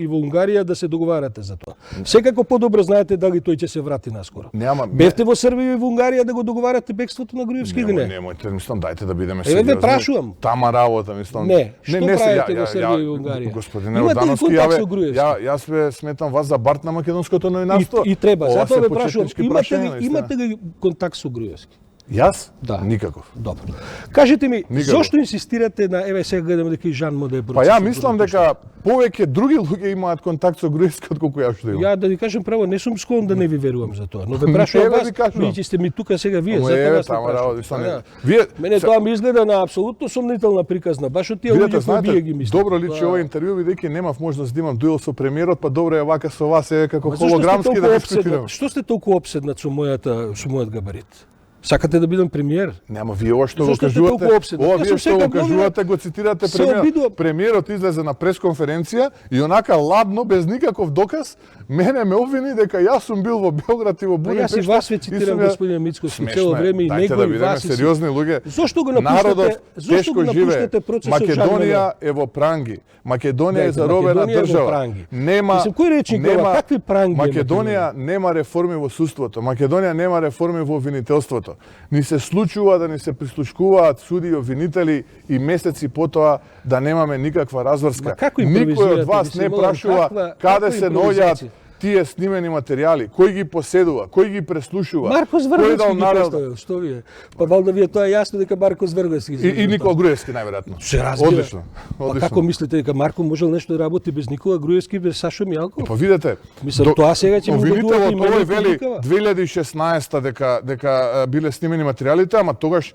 S1: во Унгарија, да се договарате за тоа. Секако подобро знаете дали тој ќе се врати наскоро.
S2: Нема.
S1: Бевте во Србија и во Унгарија да го договарате бегството на Груевски или не?
S2: Немојте, мислам, дајте да бидеме
S1: Еве, ве
S2: сериозни.
S1: прашувам.
S2: Тама работа, мислам.
S1: Не, што правите во
S2: ја-
S1: Србија и Унгарија?
S2: Господине
S1: Имате ли
S2: Ордановски,
S1: контакт со
S2: јас
S1: Груевски?
S2: јас ве сметам вас за барт на македонското новинарство.
S1: И треба.
S2: Ова
S1: Затоа
S2: се
S1: ве прашувам,
S2: почетнички прашања, наистина.
S1: имате ли контакт со Груевски?
S2: Јас?
S1: Да.
S2: Никаков.
S1: Добро. Кажете ми,
S2: Никако.
S1: зошто инсистирате на, еве сега гледаме дека и Жан Моде
S2: Па ја мислам дека повеќе други луѓе имаат контакт со Груевски отколку ја што имам.
S1: Ја да ви кажам право, не сум склон да не ви верувам за тоа, но ве прашувам
S2: Еве
S1: вас,
S2: ви кажувам.
S1: бидејќи сте ми тука сега вие,
S2: Ама
S1: затоа
S2: еве,
S1: вас не
S2: тама
S1: прашувам.
S2: работи со не.
S1: Да.
S2: Вие
S1: Мене тоа ми изгледа на апсолутно сомнителна приказна, баш од тие
S2: Видете,
S1: луѓе кои вие ги
S2: знаете,
S1: мислите.
S2: добро личи ова интервју, бидејќи немав можност да имам дуел со премиерот, па добро е вака со вас, е како
S1: Ма зошто сте
S2: холограмски
S1: толку
S2: да
S1: опседнат?
S2: дискутираме.
S1: Што сте толку опседнат со мојот габарит? Сакате да бидам премиер?
S2: Нема, вие ова што го
S1: Зошто сте
S2: кажувате,
S1: толку опседнат?
S2: ова
S1: Јас
S2: вие
S1: сум
S2: што
S1: секој
S2: го кажувате, го цитирате
S1: се
S2: премиерот.
S1: обидувам.
S2: Премиерот излезе на пресконференција и онака ладно, без никаков доказ, мене ме обвини дека јас сум бил во Белград и во
S1: Па
S2: Будимпешта.
S1: јас и вас ве
S2: и
S1: цитирам,
S2: сум ја-
S1: господин Мицковски,
S2: Смешно
S1: цело
S2: е.
S1: време и
S2: Дајте
S1: него
S2: да
S1: и
S2: бидеме
S1: вас.
S2: сериозни луѓе.
S1: Зошто го
S2: Народот
S1: зошто
S2: тешко
S1: го
S2: живее.
S1: напуштате процесот Жан
S2: Македонија е во пранги. Македонија е
S1: Дајте,
S2: заробена
S1: Македонија е во
S2: држава.
S1: пранги.
S2: Нема
S1: Мислам, кој речник е ова? Какви пранги е
S2: Македонија нема реформи во судството. Македонија нема реформи во обвинителството. Ни се случува да ни се прислушкуваат суди и обвинители и месеци потоа да немаме никаква разврска.
S1: Ма како
S2: Никој
S1: импровизирате,
S2: од вас
S1: мислам,
S2: не
S1: молам,
S2: прашува
S1: каква
S2: каде се
S1: импровизација?
S2: наоѓаат тие снимени материјали, кој ги поседува, кој ги преслушува,
S1: Маркос
S2: кој
S1: Врговски
S2: дал
S1: ги
S2: народ
S1: поставил, што вие? Па валда ви е тоа јасно дека Маркос Врговски ги
S2: и Никола Груевски најверојатно.
S1: Се разбира.
S2: Одлично.
S1: Па
S2: Одлично.
S1: како мислите дека Марко можел нешто да работи без Никола Груевски, без Сашо Мјалков?
S2: Па видете,
S1: Мислам, тоа сега ќе му
S2: обвинителот
S1: дадуваат имена
S2: овој
S1: и
S2: вели
S1: публикава.
S2: 2016 дека биле снимени материјалите, ама тогаш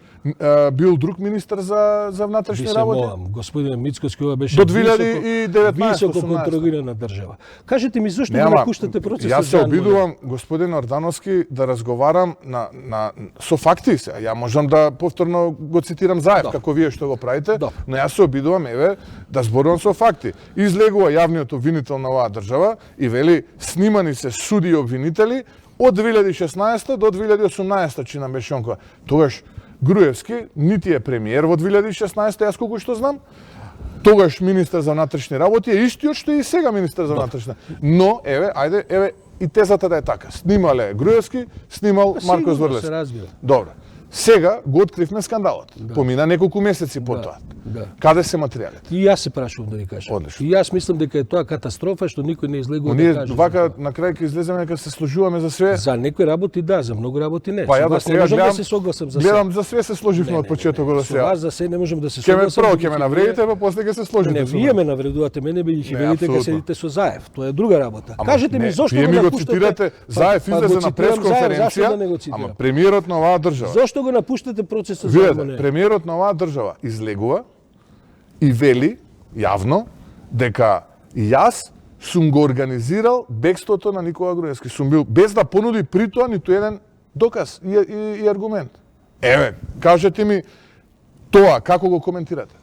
S2: бил друг министер за внатрешни
S1: Ви се
S2: работи.
S1: молам, господин Мицковски, ова беше
S2: До 2019,
S1: високо
S2: 18.
S1: контролирана држава. Кажете ми зошто го
S2: Нема,
S1: напуштате процесот?
S2: јас се
S1: Жан Моде?
S2: обидувам, господин Ордановски, да разговарам со факти се. Ја можам да повторно го цитирам Заев,
S1: Да.
S2: како вие што го правите,
S1: Да.
S2: но јас се обидувам, еве, да зборувам со факти. Излегува јавниот обвинител на оваа држава и вели, снимани се суди и обвинители од 2016 до 2018, чина беше онкога. Тогаш Груевски нити е премиер во 2016, јас колку што знам, тогаш министер за внатрешни работи е истиот што е и сега министер за внатрешни. Но еве, ајде, еве и тезата да е така. Снимале Груевски, снимал Марко
S1: Сигурно
S2: Зврлевски.
S1: се разбира.
S2: Добро. Сега го откривме скандалот. Помина неколку месеци потоа.
S1: Да.
S2: Каде се материјалите?
S1: И јас се прашувам да ви кажам.
S2: Одлично.
S1: И јас мислам дека е тоа катастрофа што никој не излегува
S2: Ние
S1: да каже.
S2: вака на крај ќе излеземе дека се сложуваме за све.
S1: За некои работи да, за многу работи не.
S2: Па
S1: Со
S2: ја до
S1: вас не
S2: сега
S1: можам да
S2: гледам,
S1: се согласам за
S2: гледам за све се сложивме од почетокот до
S1: Со
S2: сега.
S1: вас за се не можам да се
S2: Ќе ме
S1: согласам.
S2: прво ќе
S1: бидејќи
S2: ме
S1: вие-
S2: навредите, па после ќе се сложите
S1: Не,
S2: со
S1: вие
S2: мене.
S1: ме навредувате мене бидејќи
S2: Не,
S1: велите дека
S2: апсолутно.
S1: седите со Заев. Тоа е друга работа.
S2: Ама
S1: Кажете ми
S2: не,
S1: зошто
S2: вие
S1: го
S2: ми го
S1: напуштате?
S2: цитирате, Заев
S1: Па
S2: излезе
S1: го
S2: на
S1: цитирам Заев, зашто да не го
S2: пресконференција,
S1: цитирам?
S2: ама премиерот на оваа држава.
S1: Зошто го напуштате процесот за
S2: Видете,
S1: Моне?
S2: премиерот на оваа држава излегува и вели јавно дека јас сум го организирал бегството на Никола Груевски. Сум бил без да понуди при тоа ниту еден доказ и аргумент. Еве, кажете ми тоа како го коментирате?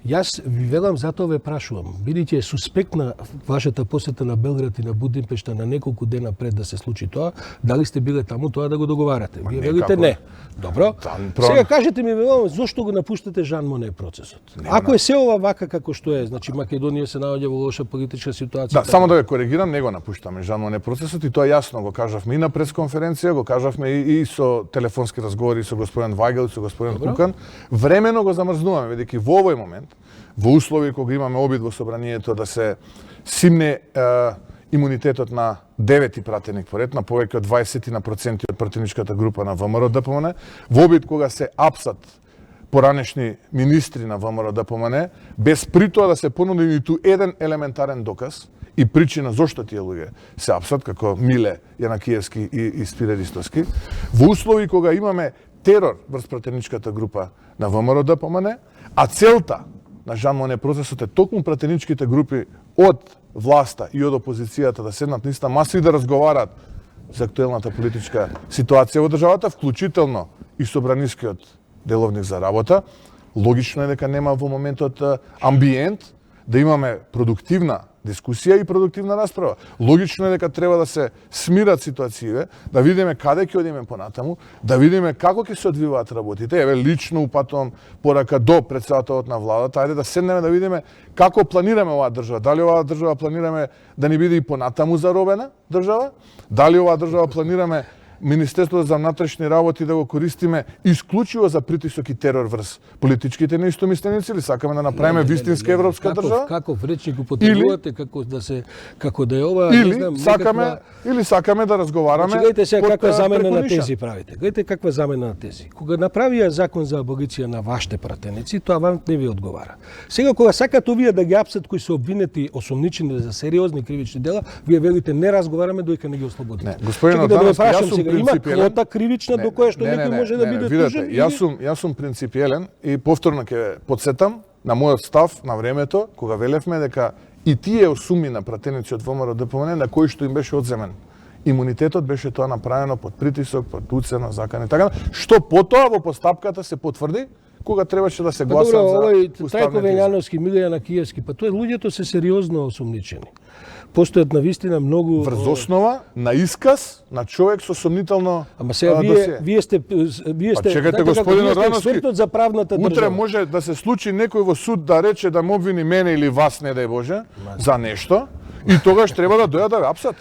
S1: Јас ви велам, затоа ве прашувам. Бидејќи е суспектна вашата посета на Белград и на Будимпешта на неколку дена пред да се случи тоа, дали сте биле таму тоа да го договарате? Вие велите
S2: некако.
S1: не. Добро. Сега кажете ми, велам, зошто го напуштате Жан Моне процесот? Ако е се ова вака како што е, значи Македонија се наоѓа во лоша политичка ситуација.
S2: Да, само да ве коригирам, не го напуштаме Жан Моне процесот и тоа јасно го кажавме и на пресконференција, го кажавме и со телефонски разговори со господин Вајгел и со господин Кукан. Времено го замрзнуваме, бидејќи во овој момент, во услови кога имаме обид во собранието да се симне имунитетот на 9 пратеник поред, на повеќе од 20% од пратеничката група на ВМРО ДПМН, во обид кога се апсат поранешни министри на ВМРО ДПМН, без при тоа да се понуди ниту еден елементарен доказ и причина зошто тие луѓе се апсат, како Миле Јанакиевски и Спире Ристовски, во услови кога имаме терор врз пратеничката група на ВМРО ДПМН, а целта на Жан Моне процесот е токму пратеничките групи од власта и од опозицијата да седнат на иста маса и да разговараат за актуелната политичка ситуација во државата, вклучително и собранискиот деловник за работа. Логично е дека нема во моментот амбиент да имаме продуктивна дискусија и продуктивна расправа. Логично е дека треба да се смират ситуациите, да видиме каде ќе одиме понатаму, да видиме како ќе се одвиваат работите. Еве лично упатувам порака до претседателот на владата, ајде да седнеме да видиме како планираме оваа држава. Дали оваа држава планираме да ни биде и понатаму заробена држава? Дали оваа држава планираме Министерството за внатрешни работи да го користиме исклучиво за притисок и терор врз политичките неистомисленици или сакаме да направиме вистинска европска држава?
S1: Каков речник употребувате, како да е ова, не
S2: Или
S1: знам,
S2: сакаме да разговараме.
S1: Гледайте сега каква замена на
S2: ниша.
S1: тези правите. Гледайте каква замена на тези. Кога направија закон за аболиција на вашите пратеници, тоа вам не ви одговара. Сега кога сакат овие да ги апсат кои се обвинети, осомничени за сериозни кривични дела, вие велите не разговараме доека не ги ослободите.
S2: Не, господин
S1: Чекайте да ве
S2: Ордановски, јас
S1: прашам
S2: сум
S1: сега, има
S2: принципиелен.
S1: квота кривична до која што некој може да биде
S2: видете,
S1: тужен?
S2: Јас сум принципиелен и повторно ќе подсетам на мојот став на времето кога велевме дека и тие осуми на пратеници од ВМРО ДПМН на кои што им беше одземен имунитетот, беше тоа направено под притисок, под уцена, закан и така, што потоа во постапката се потврди кога требаше да се гласат за
S1: Трајко
S2: уставните
S1: Вењановски, Милијана Киевски, па тоа луѓето се сериозно осомничени. Постојат навистина многу
S2: врз основа на исказ на човек со сомнително
S1: Ама сега вие сте
S2: чекайте,
S1: знаете
S2: господин
S1: како, вие сте
S2: Ордановски,
S1: експертот за правната држава.
S2: утре може да се случи некој во суд да рече да ме обвини мене или вас, не дај Боже, за нешто, и тогаш треба да дојдат да ве апсат.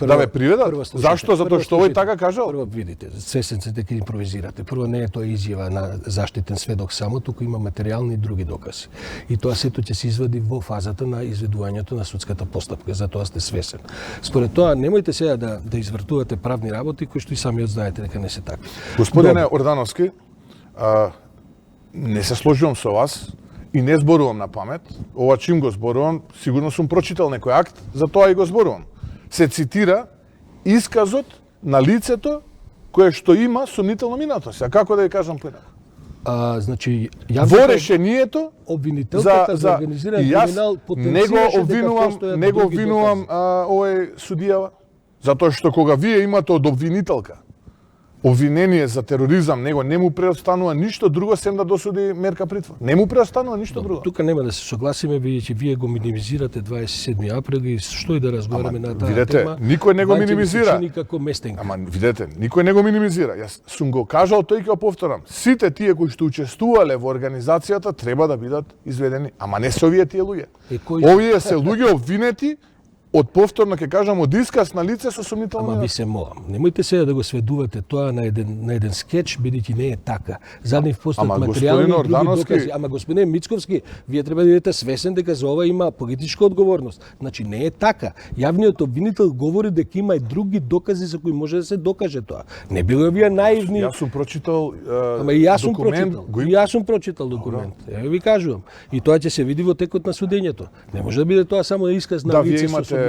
S2: Да ве приведат. Зашто? Затоа што овој така кажал?
S1: Прво видите, свесен сте дека импровизирате. Прво не е тоа изјава на заштитен сведок само, туку има материјални и други докази. И тоа сето ќе се извади во фазата на изведувањето на судската постапка. Затоа сте свесен. Според тоа немојте сега да извртувате правни работи кои што и самиот знаете дека не се така.
S2: Господине Ордановски, не се сложувам со вас и не зборувам на памет. Ова чим го зборувам, сигурно сум прочитал некој акт, затоа и го зборувам. Се цитира исказот на лицето кое што има сомнително минато. Сега како да ја кажам поинаку?
S1: Значи,
S2: Во решението
S1: обвинителката за организиран криминал потенцираше дека постојат
S2: не го
S1: други
S2: обвинувам овој судија, затоа што кога вие имате од обвинителка обвинение за тероризам, него не му преостанува ништо друго сем да досуди мерка притвор. Не му преостанува ништо друго.
S1: Тука нема да се согласиме, бидејќи вие го минимизирате 27 април и што и да разговараме на таа
S2: видете,
S1: тема.
S2: никој не го минимизира.
S1: Се чини како местенка.
S2: Ама видете, никој не го минимизира. Јас сум го кажал, тој ќе го повторам. Сите тие кои што учествувале во организацијата треба да бидат изведени, ама не се овие тие луѓе. Овие се луѓе обвинети од повторно ќе кажам од исказ на лице со сомнително.
S1: Ама ви се молам, немојте сега да го сведувате тоа на еден скеч, бидејќи не е така. Заднив постојат материјални и други докази. Ама господин Мицковски, вие треба да бидете свесен дека за ова има политичка одговорност. Значи не е така. Јавниот обвинител говори дека има и други докази за кои може да се докаже тоа. Не било вие наивни.
S2: Јас сум прочитал
S1: Ама и јас сум
S2: документ,
S1: прочитал. И јас сум прочитал документ. Еве ви кажувам. И тоа ќе се види во текот на судењето. Не може да биде тоа само исказ на лице со сомнително.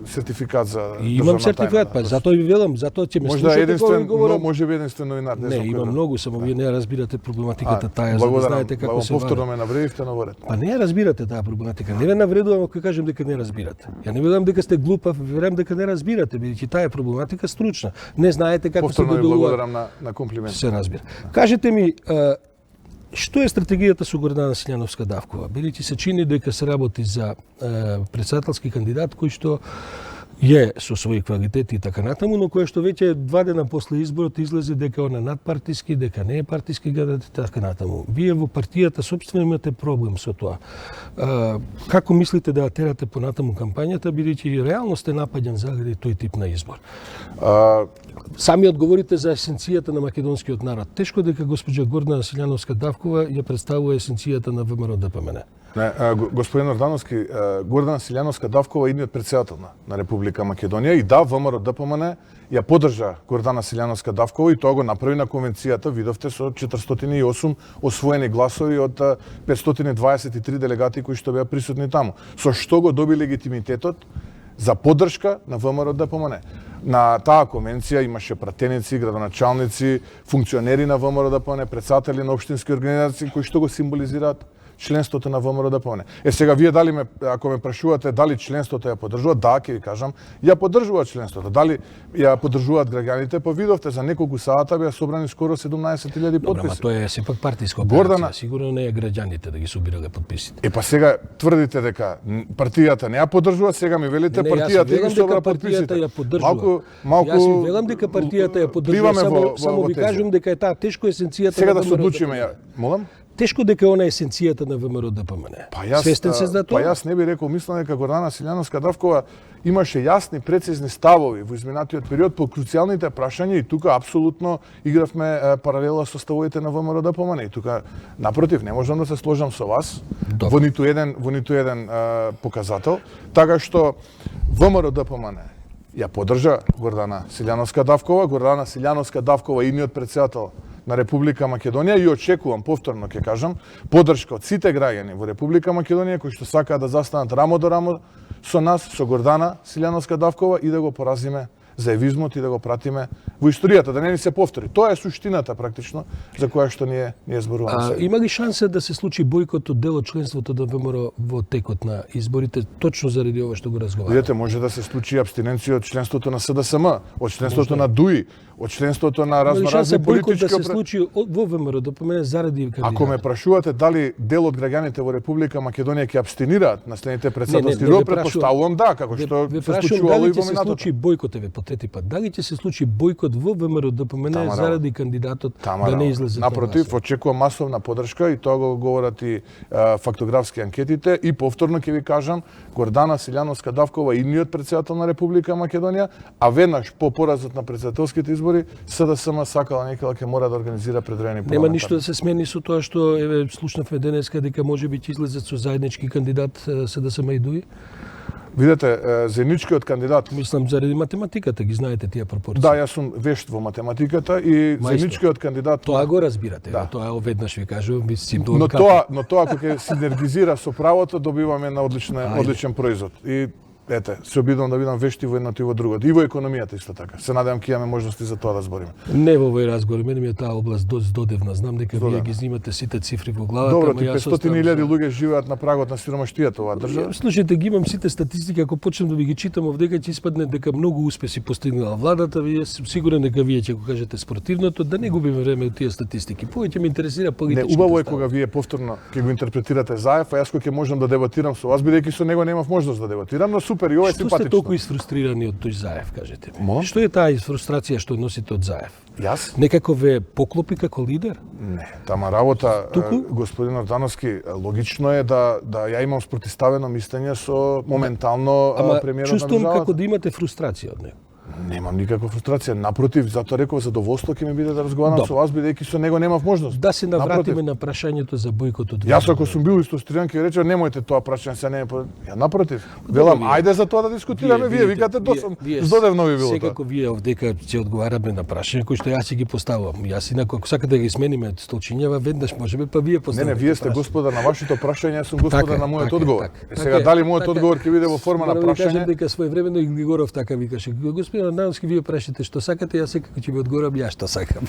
S2: Сертификат за
S1: и имам сертификат, па затоа ви велам, затоа ќе ме слушате кога ви говорам.
S2: Може би единствен новинар,
S1: не има многу, само вие не разбирате проблематиката таа,
S2: за да
S1: знаете како се
S2: повторно ме навредивте на ворет.
S1: Па не ја разбирате таа проблематика. Не ве навредувам ако кажам дека не разбирате. Ја не велам дека сте глупав, велам дека не разбирате, бидејќи таа е проблематика стручна. Не знаете како се
S2: доделува. Повторно ви благодарам на комплимент.
S1: Се разбира. Кажете ми, што е стратегијата со Гордана Силјановска-Давкова? Бидејќи се чини дека се работи за претседателски кандидат кој што е со своји квалитети и така натаму, но кој што веќе 2 дена после изборот излезе дека он е надпартиски, дека не е партиски кандидат и така натаму. Вие во партијата собствено имате проблем со тоа. Како мислите да ја терате понатаму кампањата, бидејќи реално сте напаѓан заради тој тип на избор? Сами одговорите за есенцијата на македонскиот народ. Тешко дека госпоѓа Гордана Силјановска-Давкова ја представува есенцијата на ВМРО ДПМН.
S2: Господин Ордановски, Гордана Силјановска-Давкова е идниот претседател на Република Македонија и да, ВМРО ДПМН ја поддржа Гордана Силјановска-Давкова и тоа го направи на конвенцијата, видовте, со 408 освоени гласови од 523 делегати кои што беа присутни таму. Со што го доби легитимитетот за поддршка на ВМРО ДПМН. На таа конвенција имаше пратеници, градоначалници, функционери на ВМРО ДПМН, претседатели на општински организации кои што го символизираат членството на ВМРО ДПМН. Сега вие дали ако ме прашувате дали членството ја поддржуваат, да, ќе ви кажам, ја поддржуваат членството. Дали ја поддржуваат граѓаните, па видовте за неколку сата беа собрани скоро 17.000 потписи.
S1: Ама тоа е сепак партиска операција, сигурно не е граѓаните да ги собирале потписите.
S2: Па сега тврдите дека партијата не ја поддржува, сега ми велите партијата ги собра потписите.
S1: Малку јас ви велам дека партијата ја поддржува, само ви кажувам дека е таа тешко есенцијата.
S2: Сега да се одлучиме, молам?
S1: тешко дека она е есенцијата на ВМРО ДПМН. Свестен се за тоа?
S2: Па јас не би рекол, мислам дека Гордана Силјановска-Давкова имаше јасни, прецизни ставови во изминатиот период по круцијалните прашања и тука апсолутно игравме паралела со ставовите на ВМРО ДПМН. И тука напротив не можам да се сложам со вас во ниту еден показател, така што ВМРО ДПМН ја поддржа Гордана Силјановска-Давкова, Гордана Силјановска-Давкова и идниот претседател на Република Македонија и очекувам, повторно ќе кажам, поддршка од сите граѓани во Република Македонија кои што сакаат да застанат рамо до рамо со нас, со Гордана Силјановска-Давкова и да го поразиме заевизмот и да го пратиме во историјата, да не ни се повтори. Тоа е суштината практично за која што ние зборуваме сега.
S1: Има ли шанса да се случи бојкот од дел од членството на ВМРО во текот на изборите, точно заради ова што го разговараме?
S2: Видете, може да се случи абстиненција од членството на СДСМ, од членството на ДУИ, од членството на разноразни политички...
S1: да се случи во ВМРО ДПМН заради кандидатот?
S2: Ако ме прашувате дали дел од граѓаните во Република Македонија ќе абстинираат на следните председателски избори, претпоставувам да, како што се случувало и во минатото.
S1: Дали ќе се случи бојкот, по трети пат, дали ќе се случи бојкот во ВМРО ДПМН заради кандидатот да не излезе?
S2: Напротив, очекувам масовна поддршка и тоа го говорат и фактографски анкетите и повторно ќе ви кажам, Гордана Силјановска-Давкова идниот претседател на Република Македонија, а веднаш по поразот на претседателските избори СДСМ сакала некоја ќе мора да организира предредени парламентарни.
S1: Нема ништо да се смени со тоа што еве слушнавме денеска дека можеби ќе излезат со заеднички кандидат СДСМ и ДУИ?
S2: Видете, заедничкиот кандидат...
S1: Мислам, заради математиката ги знаете тие пропорции.
S2: Да, јас сум вешт во математиката и заедничкиот кандидат...
S1: Тоа го разбирате,
S2: да.
S1: Тоа веднаш ви кажувам, мислим...
S2: Но тоа кога ќе синергизира со правото, добиваме на одличен производ. И ете, се обидувам да бидам вешти во едното и во другото. И во економијата исто така. Се надевам ќе имаме можности за тоа да збориме.
S1: Не во овој разговор, мене ми е таа област додевна. Знам дека вие ги снимате сите цифри во главата.
S2: Добро, ти 500.000 луѓе живеат на прагот на сиромаштијата оваа држава.
S1: Слушайте, ги имам сите статистики, ако почнем да ви ги читам овдека ќе испадне дека многу успеси постигнала владата. Вие сум сигурен дека вие ќе го кажете спротивното, да не губиме време од тие статистики. Повеќе ме интересира политичките.
S2: Не, убаво е кога вие повторно ќе го интерпретирате Заев, а јас кога ќе можам да дебатирам со вас, бидејќи со него немав можност да дебатирам, но супер, и ова е симпатично.
S1: Толку изфрустрирани од тој Заев, кажете ми.
S2: Мо?
S1: Што е таа фрустрација што носите од Заев?
S2: Јас?
S1: Некако ве поклопи како лидер?
S2: Не, тама работа, господин Ордановски, логично е да ја имам спротиставено мислење со моментално премиерот на
S1: чувствувам
S2: државата.
S1: како да имате фрустрација од него.
S2: Немам никаква фрустрација, напротив, затоа реков задоволство ќе ми биде да разговарам со вас, бидејќи со него немав можност.
S1: Да се навратиме на прашањето за бојкотот.
S2: Јас ако сум бил истостриян ќе речев немојте тоа прашање, се не е. Ја напротив. Велам, ајде за тоа да дискутираме, вие викате здодевно ви било тоа.
S1: Секако вие овдека ќе одговараме на прашања кои што јас ќе ги поставувам. Јас инаку ако сакате да ги смениме столчињава, веднаш можеме, па вие поставите.
S2: Не, вие сте господар на вашето прашање, јас сум господар на мојот одговор. Сега дали мојот одговор ќе биде во форма на прашање?
S1: Кажам дека своевремено и Григоров така викаше. Господин Ордановски, вие прашате што сакате, јас секако ќе ви одговорам ја што сакам.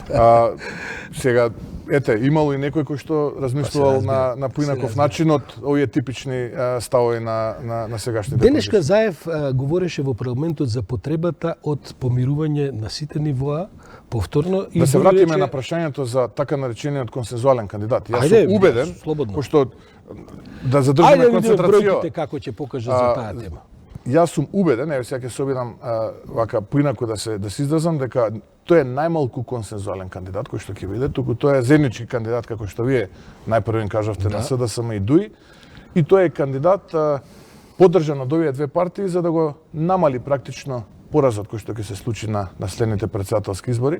S2: Сега, ете, имало и некој кој што размислувал на поинаков начин од овие типични ставови на сегашните.
S1: Денешка Заев говореше во парламентот за потребата од помирување на сите нивоа, повторно и
S2: да се вратиме на прашањето за така наречениот консензуален кандидат. Јас сум убеден, пошто да задржиме концентрација.
S1: Ајде како ќе покажа за таа тема.
S2: Јас сум убеден, еве сега ќе се обидам вака поинаку да се изразам, дека тој е најмалку консензуален кандидат кој што ќе биде, туку тој е заеднички кандидат како што вие најпрво им кажавте на СДСМ и ДУИ, и тој е кандидат поддржан од овие две партии за да го намали практично поразот кој што ќе се случи на следните претседателски избори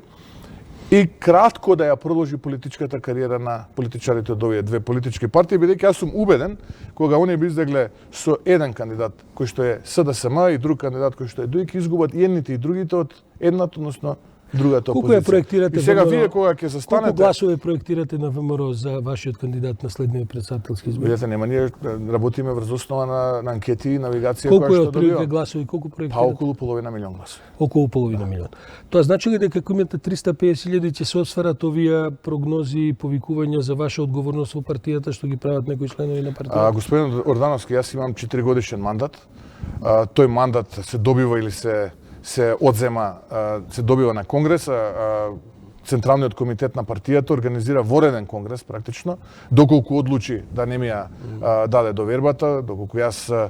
S2: и кратко да ја продолжи политичката кариера на политичарите од овие две политички партии, бидејќи јас сум убеден кога оние би излегле со еден кандидат кој што е СДСМ и друг кандидат кој што е ДУИ, ќе изгубат и едните и другите од едната, односно другата опозиција.
S1: Колку ја проектирате?
S2: И сега вие кога ќе застанете...
S1: Колку гласови проектирате на ВМРО за вашиот кандидат на следниот претседателски избори?
S2: Видете, нема, ние работиме врз основа на анкети и навигација
S1: која
S2: што добива.
S1: Колку е гласови, колку проектирате?
S2: Па околу половина милион гласови.
S1: Околу половина милион. Тоа значи ли дека ако имате 350.000 ќе се осварат овие прогнози и повикувања за ваша одговорност во партијата што ги прават некои членови на партијата?
S2: Господин Ордановски, јас имам 4 годишен мандат. Тој мандат се добива или се одзема, се добива на Конгрес, Централниот комитет на партијата организира вореден конгрес практично, доколку одлучи да не ми ја даде довербата, доколку јас,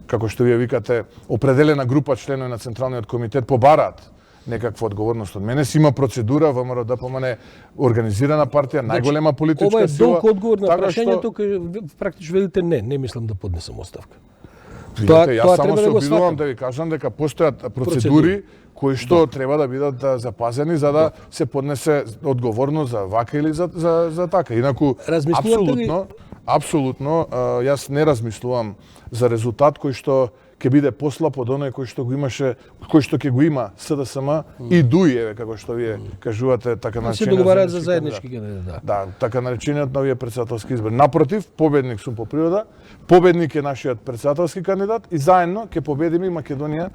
S2: како што вие викате, определена група членови на Централниот комитет побараат некаква одговорност од мене. Си има процедура, ВМРО ДПМН е организирана партија, најголема политичка
S1: Ова е
S2: сила.
S1: долг одговор на
S2: така
S1: прашањето, кај практично велите не мислам да поднесам оставка.
S2: Видите, јас само
S1: треба
S2: се
S1: да го
S2: обидувам
S1: сватам.
S2: да ви кажам дека постојат процедури кои што треба да бидат запазени за да се поднесе одговорност за вака или за така. Инаку
S1: Размислувате ли-
S2: апсолутно јас не размислувам за резултат кој што ќе биде послаб од оној кој што го имаше, кој што ќе го има СДСМ и ДУИ, еве како што вие кажувате, така
S1: Се
S2: наречениот
S1: договараат за
S2: заеднички
S1: заеднички кандидат.
S2: Да, така наречениот новиот претседателски избор. Напротив, победник сум по природа, победник е нашиот претседателски кандидат и заедно ќе победиме и Македонија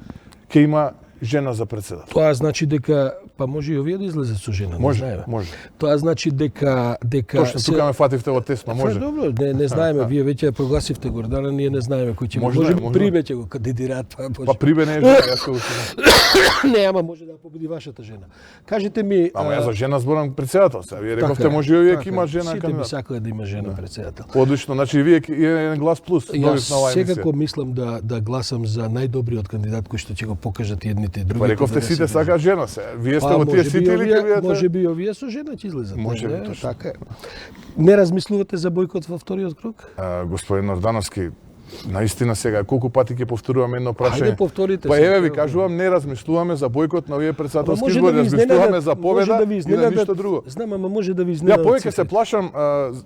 S2: ќе има жена за претседател.
S1: Тоа значи дека па може и овие да излезат со жена, не знаеме.
S2: Може.
S1: Тоа значи дека
S2: Точно тука ме фативте во тесна, може.
S1: Добро, не знаеме, вие веќе ја прогласивте Гордана, ние не знаеме кој ќе
S2: Може
S1: може
S2: да е, може
S1: Прибе ќе го кандидираат,
S2: Па Прибе не е жена, јас ќе го кажам.
S1: не, ама може да победи вашата жена. Кажете ми,
S2: Ама јас за жена зборам претседател се. Вие рековте може и овие ќе има жена
S1: Сите би
S2: кандидат.
S1: сакале да има жена председател.
S2: Одлично, значи и вие еден глас плюс добив
S1: Јас
S2: на оваа емисија.
S1: секако мислам да гласам за најдобриот кандидат кој што ќе го покажат и едните и
S2: Па
S1: другите.
S2: рековте
S1: да не
S2: сите
S1: се
S2: сака жена се. Вие сте
S1: Па,
S2: во тие
S1: може би
S2: сите или ќе
S1: овие-
S2: бидете?
S1: Може би и овие со жена ќе излезат.
S2: Може би,
S1: не,
S2: точно.
S1: така е. Не размислувате за бојкот во вториот круг?
S2: Господин Ордановски, наистина сега колку пати ќе повторувам едно прашање.
S1: Хајде повторите
S2: Па
S1: се.
S2: еве ви кажувам, не размислуваме за бојкот на овие претседателски
S1: Може
S2: избори,
S1: да ви
S2: размислуваме
S1: изненадат-
S2: за
S1: може
S2: победа
S1: да ви
S2: и на
S1: изненадат-
S2: ништо друго.
S1: Знам, ама може да ви
S2: Ја
S1: изненадат.
S2: повеќе се
S1: цифрите.
S2: плашам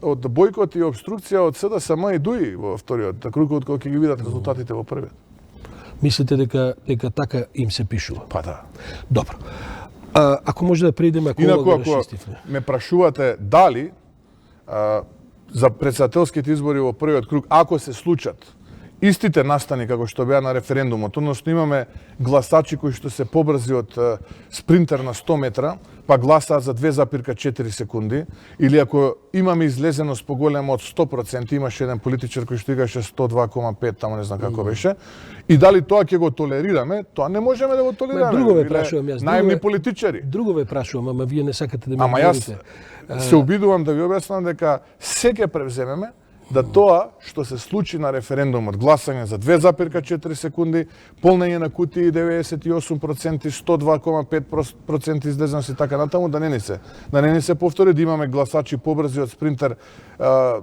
S2: од бојкот и обструкција од СДСМ и ДУИ во вториот круг, откога ќе ги видат резултатите во првиот.
S1: Мислите дека така им се пишува?
S2: Па да.
S1: Добро. Ако може да преидеме, ако
S2: Инаку,
S1: ова го
S2: ако
S1: расчистивме.
S2: ме прашувате дали за претседателските избори во првиот круг, ако се случат истите настани како што беа на референдумот, односно имаме гласачи кои што се побрзи од спринтер на 100 метра, па гласаат за 2,4 секунди, или ако имаме излезеност поголема од 100%, имаше еден политичар кој што игаше 102,5, тамо не знам како беше, и дали тоа ќе го толерираме, тоа не можеме да го толерираме.
S1: друго ве
S2: биле
S1: прашувам јас,
S2: наивни
S1: друго е-
S2: политичари.
S1: Друго ве прашувам, ама вие не сакате да ми
S2: Ама јас
S1: одговорите.
S2: се обидувам да ви објаснам дека се ќе превземеме да тоа што се случи на референдумот, гласање за 2,4 секунди, полнење на кутии 98%, 102,5% излезеност и така натаму, да не ни се повтори, да имаме гласачи побрзи од спринтер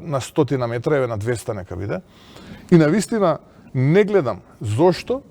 S2: на 100 метра, еве на 200 нека биде. И навистина не гледам зошто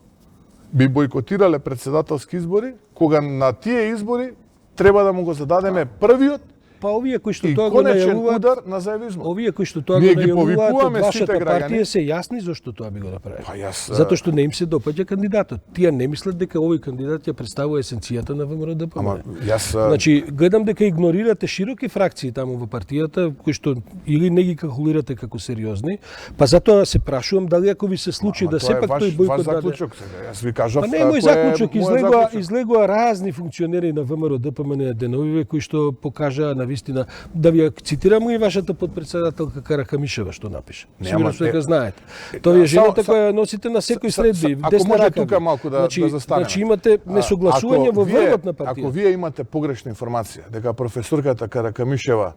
S2: би бојкотирале претседателски избори, кога на тие избори треба да му го зададеме првиот
S1: Па овие кои што
S2: и
S1: тоа го
S2: конечен
S1: најавуваат,
S2: удар на заевизмот.
S1: овие кои што тоа го
S2: Ние ги
S1: најавуваат од
S2: повикуваме сите
S1: вашата
S2: граѓани.
S1: партија се јасни зашто тоа би го направиле.
S2: Па јас,
S1: Затоа што не им се допаѓа кандидатот. Тие не мислат дека овој кандидат ја представува есенцијата на ВМРО ДПМН.
S2: Ама јас
S1: Значи, гледам дека игнорирате широки фракции таму во партијата, кои што или не ги калкулирате како сериозни, па затоа се прашувам дали ако ви се случи да сепак тој бојкот
S2: ваш
S1: даде...
S2: заклучок сега. Јас ви кажав
S1: Па не е мој
S2: кој
S1: заклучок,
S2: мојот заклучок.
S1: излегоа разни функционери на ВМРО ДПМН деновиве кои што покажаа на вистина, да ви ја цитирам и вашата подпредседателка Каракамишева што напише.
S2: Не,
S1: Сигурно
S2: ама
S1: што дека
S2: те-
S1: знаете. Тоа е жената
S2: Само-
S1: која носите на секој средби,
S2: ако
S1: десна
S2: може
S1: рака.
S2: тука
S1: ви.
S2: малку да застанеме.
S1: Значи имате несогласување
S2: Ако
S1: во
S2: вие-
S1: врвот на
S2: Ако
S1: партијата.
S2: вие имате погрешна информација дека професорката Каракамишева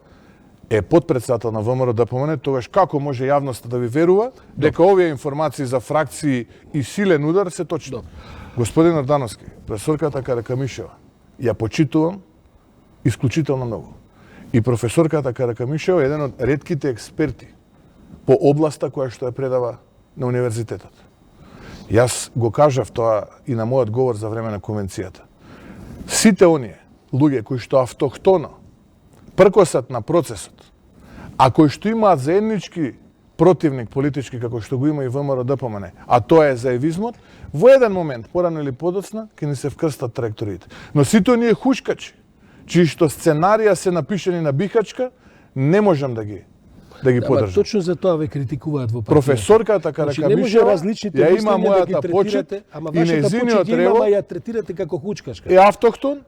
S2: е подпредседател на ВМРО ДПМН, тогаш како може јавноста да ви верува дека овие информации за фракции и силен удар се точни? Господин Ордановски, професорката Каракамишева ја почитувам исклучително многу. И професорката Каракамишева е еден од ретките експерти по областа која што ја предава на универзитетот. Јас го кажав тоа и на мојот говор за време на конвенцијата. Сите оние луѓе кои што автохтоно пркосат на процесот, а кои што имаат заеднички противник политички како што го има и ВМРО ДПМН, а тоа е заевизмот, во еден момент, порано или подоцна, ќе ни се вкрстат траекториите. Но сите оние хушкачи, чии што сценарија се напишани на бихачка, не можам да ги
S1: Ама
S2: подржам.
S1: точно за тоа ве критикуваат во партијата.
S2: Професорката
S1: Значи, не може
S2: Каракамишева
S1: различните
S2: ја има
S1: мислења да ги
S2: мојата почит
S1: третирате, ама
S2: и
S1: вашата
S2: нејзиниот
S1: почит ја има, ама
S2: револ
S1: ја третирате како хучкашка.
S2: е автохтон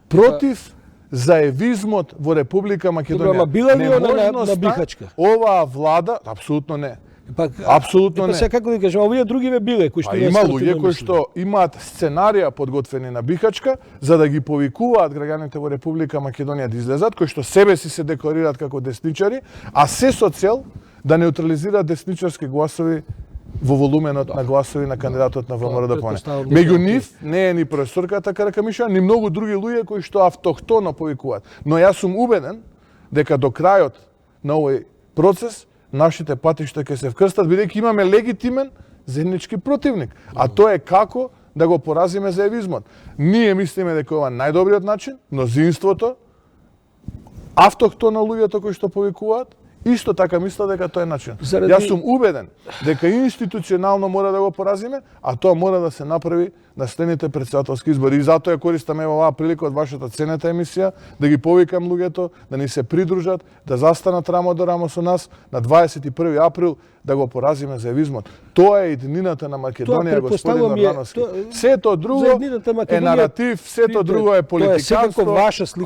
S2: против заевизмот во Република Македонија.
S1: Добро, ама била ли она на
S2: Неможноста
S1: бихачка?
S2: Оваа влада, апсолутно не.
S1: Па,
S2: Апсолутно
S1: па
S2: не.
S1: сега како да кажам, овие други ве биле кои што
S2: Па
S1: имаат
S2: има
S1: стртено
S2: луѓе кои
S1: мислење.
S2: што имаат сценарија подготвени на бихачка за да ги повикуваат граѓаните во Република Македонија да излезат, кои што себе си се декларираат како десничари, а се со цел да неутрализираат десничарски гласови во волуменот на гласови на кандидатот на ВМРО ДПМН.
S1: Претпоставам
S2: Меѓу
S1: дека
S2: нив не е ни професорката Каракамиша, ни многу други луѓе кои што автохтоно повикуваат. Но јас сум убеден дека до крајот на овој процес нашите патишта ќе се вкрстат, бидејќи имаме легитимен заеднички противник. А тоа е како да го поразиме заевизмот. Ние мислиме дека ова најдобриот начин, мнозинството, автохтоно луѓето кои што повикуваат, исто така мисля дека тоа е начин. Јас сум убеден дека институционално мора да го поразиме, а тоа мора да се направи на следните председателски избори. И затоа ја користам ево оваа прилика од вашата ценета емисија да ги повикам луѓето да ни се придружат, да застанат рамо до рамо со нас на 21 април да го поразиме заевизмот. Тоа е иднината на Македонија, господин Ордановски. Сето друго е наратив, сето друго е политиканство,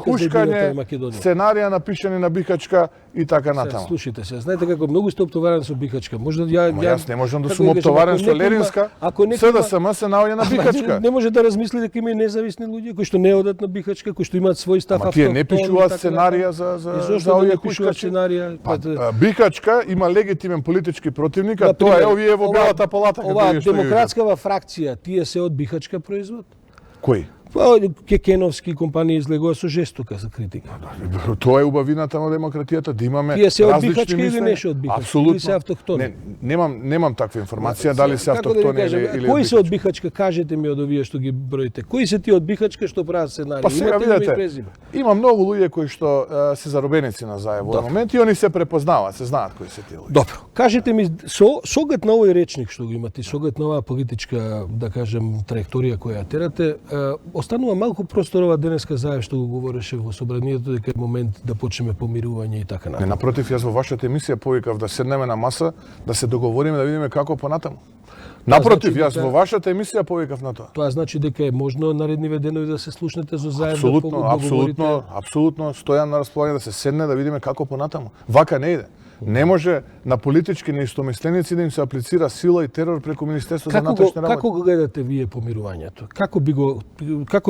S2: хушкање, сценарија напишани на бихачка и така натаму.
S1: Слушайте се, знаете како многу сте оптоварен со бихачка. Можда
S2: јас не можам да сум оптоварен со Леринска. СДСМ се наоѓа на бихачка.
S1: Не може да размисли дека има и независни луѓе кои што не одат на бихачка, кои што имаат свој став автохтон.
S2: Тие не пишуваат сценарија за овие хушкачи. Бихачка има легитимен политички противник, а тоа е овие во Белата палата.
S1: Оваа демократскава фракција, тие се од бихачка производ?
S2: Кој?
S1: Кекеновски компании излегува со жестока за критика.
S2: Тоа е убавината на демократијата, да имаме
S1: тие се од
S2: различни
S1: бихачка или не се од бихачка?
S2: Апсолутно.
S1: Или се автохтони?
S2: Немам таква информација дали се автохтони или
S1: кои се од бихачка? Кажете ми од овие што ги броите. Кои се тие од бихачка што прават сценарии?
S2: Па сега видете, има многу луѓе кои што се заробеници на заев во момент и они се препознаваат, се знаат кои се тие луѓе.
S1: Добро. Кажете ми со оглед на овој речник што го имате, со оглед на оваа политичка, да кажем, траекторија која терате, останува малку просторова денеска заев што го говореше во собранието дека е момент да почнеме помирување и така натаму.
S2: Не, напротив, јас во вашата емисија повикав да седнеме на маса, да се договориме, да видиме како понатаму. Напротив, јас во вашата емисија повикав на тоа.
S1: Тоа значи дека е можно наредниве денови да се слушнете за заев,
S2: апсолутно стојам на располагање да се седне да видиме како понатаму. Вака не иде. Не може на политички неистомисленици да им се аплицира сила и терор преку Министерството за внатрешни работи.
S1: Како го гледате вие помирувањето? Како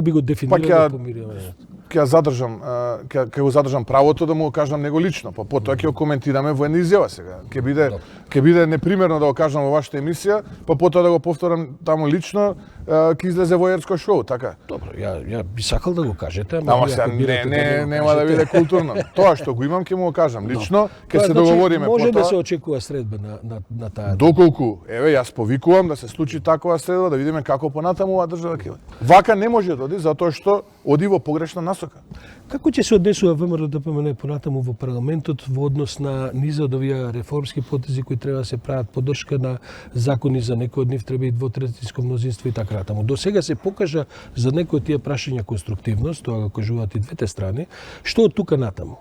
S1: би го дефинирате помирувањето?
S2: Ќе го задржам правото да му го кажам него лично, па потоа ќе го коментираме во една изјава сега. Ќе биде непримерно да го кажам во вашата емисија, па потоа да го повторам таму лично, ќе излезе воерско шоу, така?
S1: Добро, ја би сакал да го кажете,
S2: ама сега нема да биде културно. Тоа што го имам ќе му го кажам лично, ќе се договориме потоа.
S1: Може да се очекува средба на таа.
S2: Доколку, еве јас повикувам да се случи такова средба, да видиме како понатаму оваа држава ќе оди. Вака не може да оди затоа што оди во погрешна насока.
S1: Како ќе се однесува ВМРО ДПМН понатаму во парламентот во однос на низа од овие реформски потези кои треба да се прават, поддршка на закони за некои од нив треба и двотретинско мнозинство и така натаму. До сега се покажа за некои од тие прашања конструктивност, тоа го кажуваат и двете страни. Што од тука натаму?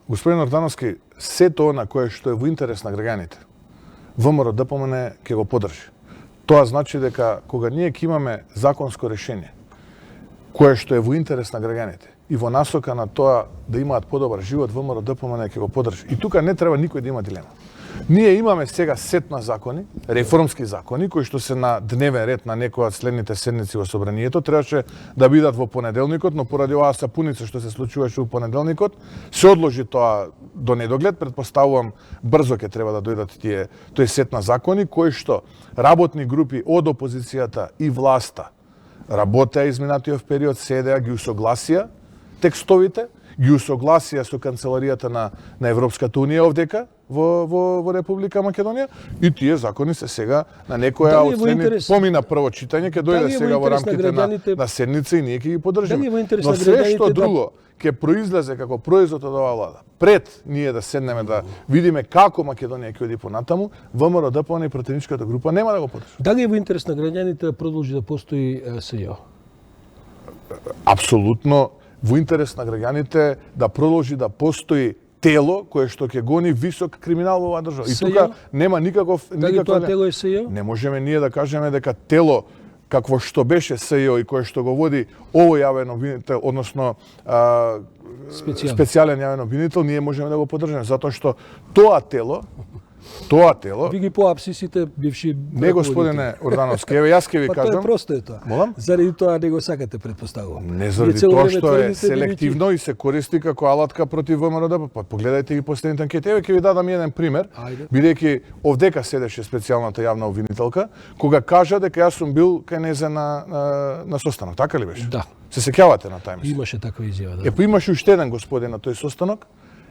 S2: Господин Ордановски, сето она кое што е во интерес на граѓаните, ВМРО ДПМН ќе го поддржи. Тоа значи дека кога ние ќе имаме законско решение кое што е во интерес на граѓаните и во насока на тоа да имаат подобар живот, ВМРО ДПМН ќе го поддржи. И тука не треба никој да има дилема. Ние имаме сега сет на закони, реформски закони, кои што се на дневен ред на некоја од следните седници во собранието, требаше да бидат во понеделникот, но поради оваа сапуница што се случуваше во понеделникот, се одложи тоа до недоглед. Претпоставувам брзо ќе треба да дојдат тој сет на закони кои што работни групи од опозицијата и власта работеа изминатиот период, седеа, ги усогласија текстовите, ги усогласија со канцеларијата на Европската унија овдека во Република Македонија и тие закони се сега на некоја од следните помина прво читање, ќе дојде сега во рамките на седница и ние ќе ги поддржиме. Но се што друго ќе произлезе како производ од оваа влада. Пред ние да седнеме да видиме како Македонија ќе оди понатаму, ВМРО ДПМН и пратеничката група нема да го поддржи.
S1: Дали е во интерес на граѓаните да продолжи да постои СЈО?
S2: Апсолутно во интерес на граѓаните да продолжи да постои тело кое што ќе гони висок криминал во оваа држава. И тука нема никаков
S1: Дали тоа тело е СЈО?
S2: Не можеме ние да кажеме дека тело какво што беше СЈО и кое што го води овој јавен обвинител, односно специјален јавен обвинител, ние можеме да го поддржиме затоа што тоа тело Тоа тело,
S1: Ви ги поапсисите бивши
S2: не господине Ордановски, еве јас ќе ви
S1: Па тоа
S2: кажам.
S1: е просто е тоа.
S2: Молам?
S1: Заради тоа не го сакате, претпоставувам.
S2: Не заради
S1: Вие цело
S2: тоа
S1: време
S2: што е
S1: тврдите,
S2: селективно и се користи како алатка против ВМРО. Па погледајте ги последните анкети. Еве ќе ви дадам еден пример,
S1: Ајде.
S2: бидејќи овдека седеше специјалната јавна обвинителка, кога кажа дека јас сум бил кај незе на состанок, така ли беше?
S1: Да.
S2: Се сеќавате на тај мислење?
S1: Имаше таква изјава, да.
S2: Епо имаше уште еден господин на тој состанок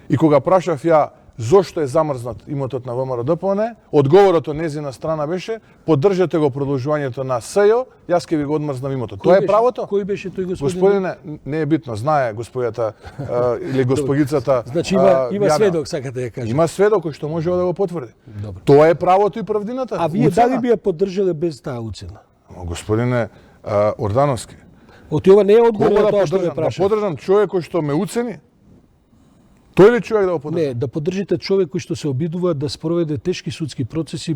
S2: и кога прашав ја зошто е замрзнат имотот на ВМРО-ДПМНЕ, одговорот од незина страна беше поддржете го продолжувањето на СЈО, јас ќе ви го одмрзнам имотот. Тоа е правото?
S1: Кој беше тој господин?
S2: Господине, не е битно, знае господјата или госпогицата.
S1: Значи има
S2: Јана.
S1: сведок, сакате да кажете.
S2: Има сведок кој што може да го потврди.
S1: Добро.
S2: Тоа е правото и правдината.
S1: А вие
S2: Уцена.
S1: дали би ја поддржале без таа уцена?
S2: Господине Ордановски,
S1: Оти ова не е одговор
S2: кого
S1: на
S2: да
S1: тоа што ме
S2: поддржам? Да
S1: прашав.
S2: поддржам човек кој што ме уцени? Тој ли човек да го поддржам?
S1: Не, да поддржите човек кој што се обидува да спроведе тешки судски процеси,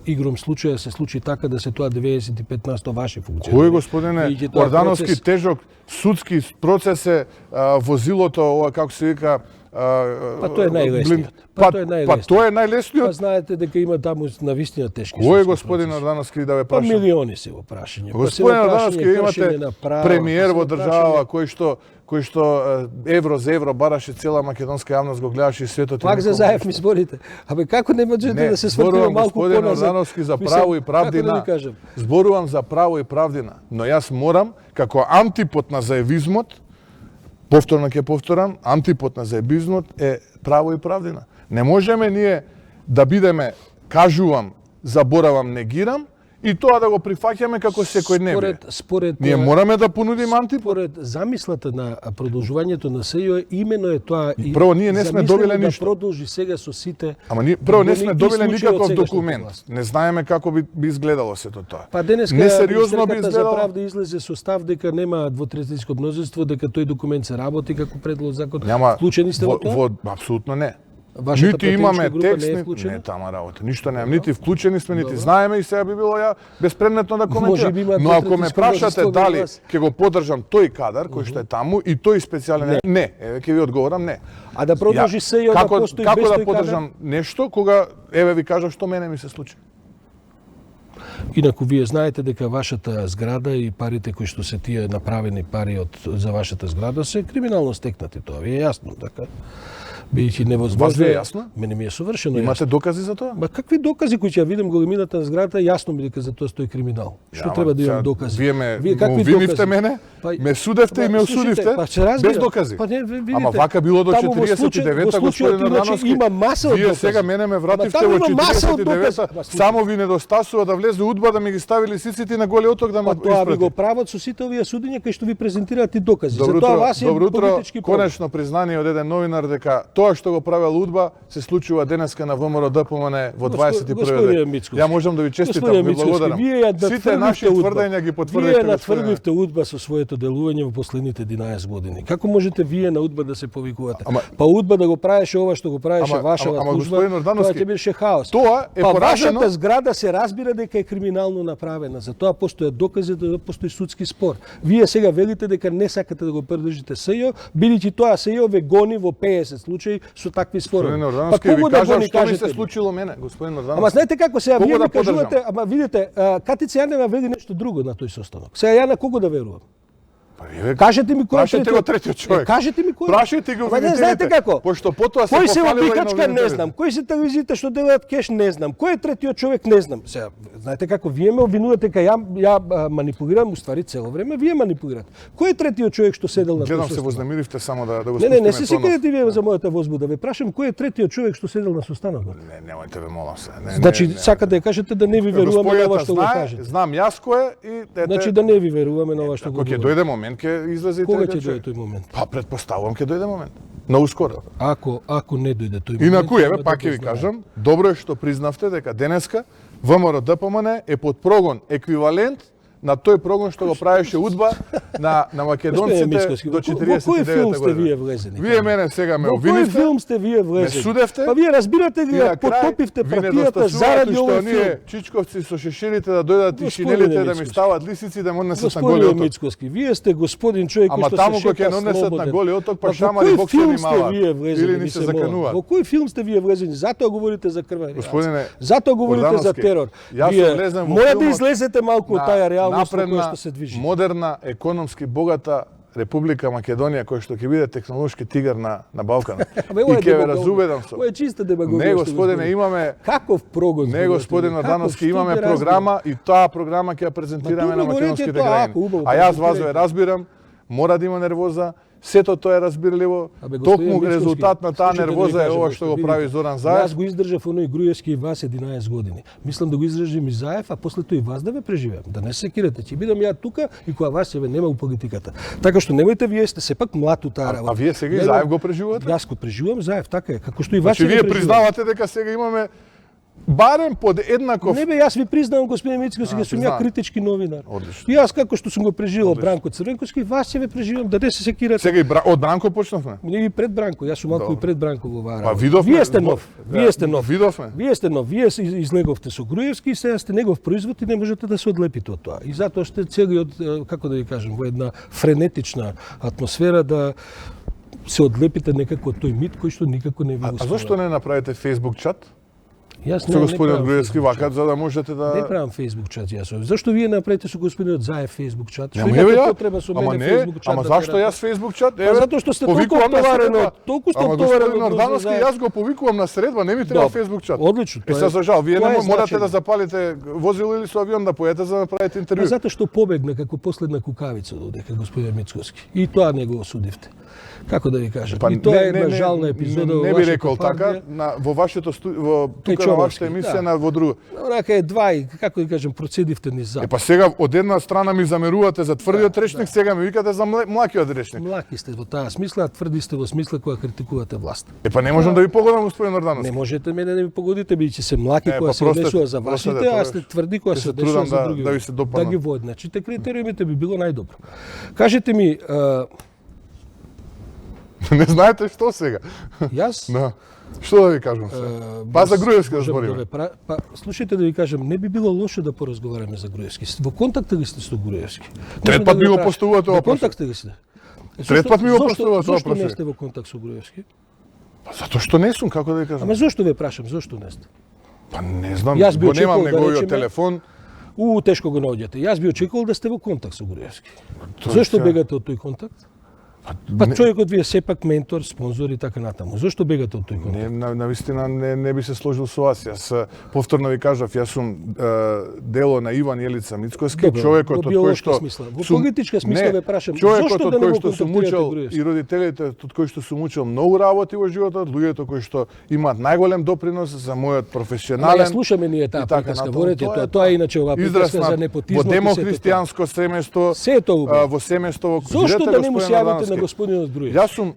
S1: игром случаја се случи така да се тоа 95% ваши функции.
S2: Кој господине
S1: Видите, тоа
S2: Ордановски
S1: процес-
S2: тежок судски процес е возилото, ова како се вика
S1: Па тоа е најлесниот.
S2: Па
S1: тоа е најлесниот.
S2: па тоа е
S1: Па
S2: најлесниот.
S1: знаете дека има таму навистина тешки
S2: Кој е
S1: судски
S2: господин
S1: процеси.
S2: Ордановски да ве
S1: Па
S2: прашам?
S1: милиони се во прашање. Па се во
S2: Господин
S1: прашање
S2: Ордановски, имате
S1: кршење на право,
S2: премиер
S1: па се
S2: во
S1: во
S2: држава
S1: прашање-
S2: кој што евро за евро бараше цела македонска јавност, го гледаше и светот. и
S1: Пак за
S2: никому
S1: заев
S2: ништо.
S1: ми зборите. Абе како не можете
S2: Не,
S1: да се свртиме
S2: зборувам
S1: малку
S2: господин
S1: поназад?
S2: Ордановски за
S1: Мислам,
S2: право и
S1: Како да
S2: правдина.
S1: ви кажам?
S2: Зборувам за право и правдина, но јас морам како антипод на заевизмот, повторно ќе повторам, антипод на заевизмот е право и правдина. Не можеме ние да бидеме, кажувам, заборавам, негирам, и тоа да го прифаќаме како секојдневие.
S1: Според
S2: Ние мораме да понудиме антипод.
S1: според замислата на продолжувањето на СЈО имено е тоа и
S2: Прво, ние не сме
S1: замислено
S2: добиле
S1: да
S2: ништо.
S1: продолжи сега со сите.
S2: Ама ние прво не
S1: години
S2: сме
S1: и
S2: добиле
S1: случаи од
S2: никаков
S1: сегашната
S2: документ.
S1: власт.
S2: Не знаеме како би изгледало сето тоа.
S1: Па денеска
S2: Несериозно би
S1: Министерката за
S2: изгледало.
S1: правда излезе со став дека нема двотретинско мнозинство, дека тој документ се работи како предлог закон.
S2: Нема
S1: Вклучени сте во тоа?
S2: апсолутно не.
S1: Вашата
S2: Нити имаме
S1: пратеничка група
S2: текст,
S1: не е вклучена?
S2: не тама работа. Ништо немам, нити вклучени сме, нити знаеме и сега би било ја безпредметно да
S1: Може
S2: коментирам.
S1: би има
S2: Но ако ме
S1: двотретинско
S2: прашате
S1: мнозинство
S2: дали
S1: во вас.
S2: ќе го поддржам тој кадар кој што е таму и тој специјален не, еве ќе ви одговорам не.
S1: А да продолжи СЈО да
S2: како,
S1: постои
S2: како
S1: без
S2: да
S1: тој кадар?
S2: поддржам нешто кога еве ви кажав што мене ми се случи.
S1: Инаку вие знаете дека вашата зграда и парите кои што се тие направени пари за вашата зграда се криминално стекнати, тоа ви е јасно, така. Бидејќи невозможно.
S2: Вас ви е јасно?
S1: Мене ми е совршено
S2: Имате
S1: јасно.
S2: докази за тоа?
S1: Ма какви докази кои ќе ја видам големината на зградата, јасно ми дека за тоа стои криминал. Што
S2: Ама,
S1: треба да имам
S2: сега,
S1: докази?
S2: Вие ме
S1: какви
S2: обвинивте
S1: докази?
S2: мене,
S1: Па,
S2: ме судевте и ме
S1: слушайте,
S2: осудивте
S1: па ќе разбирам.
S2: без докази.
S1: Па не, видите,
S2: Ама вака било до
S1: таму во
S2: 49-та,
S1: во случајот
S2: господин
S1: иначе
S2: Ордановски.
S1: има маса од
S2: Вие
S1: докази.
S2: сега мене ме вративте
S1: Ама таму
S2: во
S1: има маса од
S2: 49-та.
S1: докази. Ма, слушај.
S2: Само ви недостасува да влезе удба да ми ги стави лисиците на Голи оток да ме
S1: Па тоа ви го
S2: испрати.
S1: прават со сите овие судења кај што ви презентираат и докази.
S2: Добро
S1: За тоа
S2: утро,
S1: вас е
S2: добро утро.
S1: политички проблем.
S2: Конечно признание од еден новинар дека тоа што го правел удба се случува денеска на ВМРО-ДПМНЕ во 21
S1: Господине
S2: век.
S1: Мицковски.
S2: Ја можам да ви честитам,
S1: Господине
S2: ви
S1: Мицковски,
S2: благодарам.
S1: вие ја
S2: Сите наши
S1: надтврдивте
S2: тврдења ги
S1: Вие
S2: потврдите.
S1: надтврдивте удба со своето делување во последните 11 години. Како можете вие на удба да се повикувате?
S2: Ама-
S1: Па удба да го правеше ова што го правеше вашава
S2: ама,
S1: служба,
S2: господин Ордановски,
S1: тоа ќе беше хаос.
S2: тоа е
S1: па
S2: поражено-
S1: вашата зграда се разбира дека е криминално направена. За тоа постојат докази да постои судски спор. Вие сега велите дека не сакате да го прдржите СЈО, бидејќи тоа СЈО ве гони во 50 случаи со такви спорови.
S2: Господин Ордановски, ви
S1: кого да
S2: кажам
S1: гони,
S2: што ми
S1: кажете
S2: се
S1: ми?
S2: случило мене, господин Ордановски.
S1: Ама знаете како сега
S2: Кого
S1: вие
S2: да
S1: ми кажувате,
S2: поддржам?
S1: ама видите, Катица Јанева вели нешто друго на тој состанок. Сега ја на кого да верувам?
S2: Па вие
S1: Кажете ми кој е
S2: Прашајте го третиот човек.
S1: Кажете ми кој.
S2: Прашајте го
S1: Ама не знаете како?
S2: Пошто потоа се
S1: Кој се
S2: пофалила и
S1: обикачка не
S2: новините.
S1: знам, кои се телевизиите што делаат кеш не знам, кој е третиот човек не знам. Сега знаете како вие ме обвинувате дека ја манипулирам, уствари цело време вие манипулирате. Кој е третиот човек што седел на тој
S2: Гледам се
S1: состанок?
S2: вознемиривте само да го
S1: Не,
S2: спустиме
S1: не се
S2: тонот.
S1: секирате вие за мојата возбуда. Ве прашам кој е третиот човек што седел на состанокот?
S2: Не, немојте ве молам се. Не,
S1: Значи
S2: не, не.
S1: сакате да кажете да не ви веруваме на ова
S2: Господјата
S1: што го
S2: знае,
S1: кажете.
S2: знам јас кој е и ете.
S1: Значи да не ви веруваме на ова што го
S2: Ако ќе
S1: говорите.
S2: дојде момент ќе излезе и
S1: Кога
S2: третиот
S1: ќе
S2: човек.
S1: дојде тој момент?
S2: Па предпоставувам ќе дојде момент. На ускоро.
S1: Ако не дојде тој момент.
S2: Инаку еве
S1: треба
S2: пак
S1: да
S2: ќе ви
S1: знаем.
S2: кажам, добро е што признавте дека денеска ВМРО-ДПМНЕ е под прогон еквивалент на тој прогон што го правеше УДБА на македонците
S1: Мицкоски,
S2: до
S1: во кој филм
S2: 49
S1: сте вие
S2: година.
S1: влезени?
S2: Вие мене сега ме
S1: Во кој
S2: обвинивте,
S1: филм сте вие влезени?
S2: ме судевте,
S1: Па вие разбирате ли
S2: и
S1: да
S2: на крај
S1: потопивте
S2: ви
S1: партијата заради
S2: што
S1: овој
S2: оние
S1: филм?
S2: чичковци со шеширите да дојдат и
S1: Господине
S2: шинелите да ми
S1: Мицкоски.
S2: стават лисици да ме однесат на
S1: Господине
S2: голиот.
S1: Мицкоски, вие сте господин човек кој
S2: Ама
S1: што
S2: таму
S1: се
S2: кој ќе
S1: шета
S2: не однесат на
S1: слободен.
S2: голиот ток, па
S1: Во
S2: шамари
S1: кој
S2: боксери
S1: филм сте
S2: имаат.
S1: вие влезени?
S2: Или ни
S1: ми
S2: се
S1: се молам?
S2: закануваат.
S1: Во кој филм сте вие влезени? Затоа говорите за крвави.
S2: Господине
S1: Затоа говорите за
S2: Ордановски,
S1: терор.
S2: јас
S1: Вие
S2: сум влезен во
S1: мора да
S2: филмот
S1: излезете малку од таа реалност во која
S2: напредна,
S1: што се движи.
S2: модерна, економски богата Република Македонија која што ќе биде технолошки тигар на Балканот.
S1: Абе,
S2: И
S1: ова е
S2: ќе ве
S1: демагогија.
S2: разубедам со.
S1: Ова е чиста демагогија.
S2: Не,
S1: што
S2: господине,
S1: зборите.
S2: имаме
S1: Каков прогон?
S2: Не, господин
S1: зборите?
S2: Ордановски,
S1: Каков,
S2: имаме
S1: што те
S2: програма и таа програма ќе ја презентираме
S1: Ма,
S2: на
S1: добро, говорете
S2: македонските
S1: тоа,
S2: граѓани.
S1: ако убаво
S2: А јас вас
S1: презентирате.
S2: ве разбирам, мора да има нервоза, сето тоа е разбирливо.
S1: Абе, господине
S2: Токму
S1: Мицкоски,
S2: резултат на таа
S1: слушайте да ви
S2: нервоза е
S1: кажам
S2: ова
S1: нешто,
S2: што го
S1: видите.
S2: прави Зоран
S1: Јас
S2: Заев.
S1: го издржав оној Груевски и вас 11 години. Мислам да го издржам и Заев, а после тоа и вас да ве преживеам. Да не се кирате, ќе бидам ја тука и кога вас ќе ве нема у политиката. Така што немојте, вие сте сепак млад у таа работа.
S2: А вие сега и
S1: Гледам-
S2: Заев го преживувате?
S1: Јас го преживувам Заев, така е. Како што и вас
S2: Значи
S1: ќе
S2: вие
S1: ве преживувам.
S2: признавате дека сега имаме барем под еднаков.
S1: Не бе, јас ви признавам, господин Мицкоски, дека сум ја
S2: признавам.
S1: критички новинар.
S2: Одлично.
S1: И јас како што сум го преживел Бранко Црвенковски, вас ќе ве преживам, да не се секирате.
S2: Сега и од Бранко почнавме.
S1: Не и пред Бранко, јас сум малку и
S2: Добро.
S1: пред Бранко во оваа
S2: Па
S1: работа.
S2: видовме.
S1: Вие сте нов. Вие сте нов.
S2: Видовме.
S1: Вие сте нов. Вие излеговте со Груевски и сега сте негов производ и не можете да се одлепите од тоа. И затоа сте целиот, како да ви кажем, во една френетична атмосфера да се одлепите некако од тој мит кој што никако не ви го
S2: А зошто не направите Facebook чат
S1: Јас
S2: со господин Груевски вака за да можете
S1: Не
S2: да
S1: правам Facebook чат јас. Зошто вие направите со господинот Заев Facebook чат? Што
S2: Ама
S1: имате
S2: еве ја,
S1: потреба со
S2: ама
S1: мене
S2: не,
S1: Facebook чат?
S2: ама
S1: да
S2: зашто
S1: терате?
S2: јас Facebook чат?
S1: Па затоа што сте толку
S2: повикувам на
S1: оптоварен
S2: средба.
S1: од толку сте
S2: Ама
S1: оптоварен
S2: господин
S1: од
S2: Ордановски,
S1: Заев.
S2: јас го повикувам на средба, не ми треба
S1: Добро.
S2: Facebook чат.
S1: Одлично,
S2: Е,
S1: тоа
S2: се
S1: е-
S2: за жал, вие
S1: тоа
S2: не
S1: е
S2: морате
S1: значено.
S2: да запалите возило или со авион да поедете за да направите
S1: Па
S2: интервју.
S1: затоа што побегна како последна кукавица додека господин Мицкоски. И тоа не го осудивте. Како да ви кажам? И тоа е една жална епизода во
S2: Не би
S1: вашата
S2: рекол така,
S1: партија.
S2: во вашето во тука на
S1: Човарски,
S2: вашата емисија
S1: да.
S2: на во друго.
S1: Онака е два и како да кажам процедивте низ
S2: Е
S1: зад.
S2: па сега од една страна ми замерувате за тврдиот речник, сега ми викате за млакиот речник.
S1: Млаки сте во таа смисла, а тврди сте во смисла кога критикувате власт.
S2: Е па не можам да ви погодам господин Ордановски.
S1: Не можете мене да ми погодите, бидејќи се млаки
S2: Не,
S1: кога
S2: па
S1: се
S2: простете,
S1: однесува за
S2: простете,
S1: вашите,
S2: тоа
S1: а
S2: е.
S1: сте тврди кога
S2: Ќе
S1: се
S2: се
S1: однесува
S2: трудам
S1: за
S2: да-
S1: други.
S2: да ви се
S1: Да
S2: допаднам.
S1: ги воедначите критериумите би било најдобро. Кажете ми,
S2: Не знаете што сега?
S1: јас
S2: Да. Што да ви кажам сега? Па за Груевски да
S1: можам
S2: збориме.
S1: ве па слушајте да ви кажам, не би било лошо да поразговараме за Груевски. Во контакт ли сте со Груевски?
S2: Трет
S1: Можам
S2: пат
S1: да
S2: ми
S1: ви
S2: го
S1: прашам.
S2: поставувате ова
S1: Во контакт ли сте?
S2: Трет пат ми го поставувате ова
S1: Зошто не
S2: прашање.
S1: сте во контакт со Груевски?
S2: Па затоа што не сум, како да ви кажам?
S1: Ама зошто ве прашам, зошто не сте?
S2: Па не знам,
S1: Јас би
S2: го немам
S1: очекувал да
S2: неговиот
S1: речеме-
S2: телефон.
S1: Тешко го наоѓате. Јас би очекувал да сте во контакт со Груевски.
S2: Тоа
S1: Зошто
S2: сега-
S1: бегате од тој контакт? Па човекот ви е сепак ментор, спонзор и така натаму. Зошто бегате од тој контакт?
S2: Не, на вистина не би се сложил со вас. Јас повторно ви кажав, јас сум дело на Иван Јелица Мицкоски,
S1: Добро,
S2: човекот
S1: во
S2: од кој
S1: биолошка
S2: што
S1: смисла. Во политичка смисла
S2: Не,
S1: ве прашам,
S2: човекот
S1: зошто
S2: од
S1: да не
S2: кој
S1: го
S2: што сум
S1: контактирате
S2: учел
S1: Груевски?
S2: и родителите од кои што сум учел многу работи во животот, луѓето кои што имаат најголем допринос за мојот
S1: Ама ја
S2: професионален.
S1: слушаме ние таа
S2: и така
S1: приказка,
S2: натаму.
S1: ворете
S2: Тоа
S1: тоа.
S2: е
S1: Тоа е иначе оваа приказка
S2: израснат
S1: за непотизмот
S2: во
S1: и сето тоа.
S2: демохристијанско семејство,
S1: Се е тоа убаво.
S2: во семејство во
S1: Зошто
S2: видете,
S1: да не му се
S2: господин
S1: јавите
S2: Ордановски,
S1: на господинот Груевски?
S2: Јас сум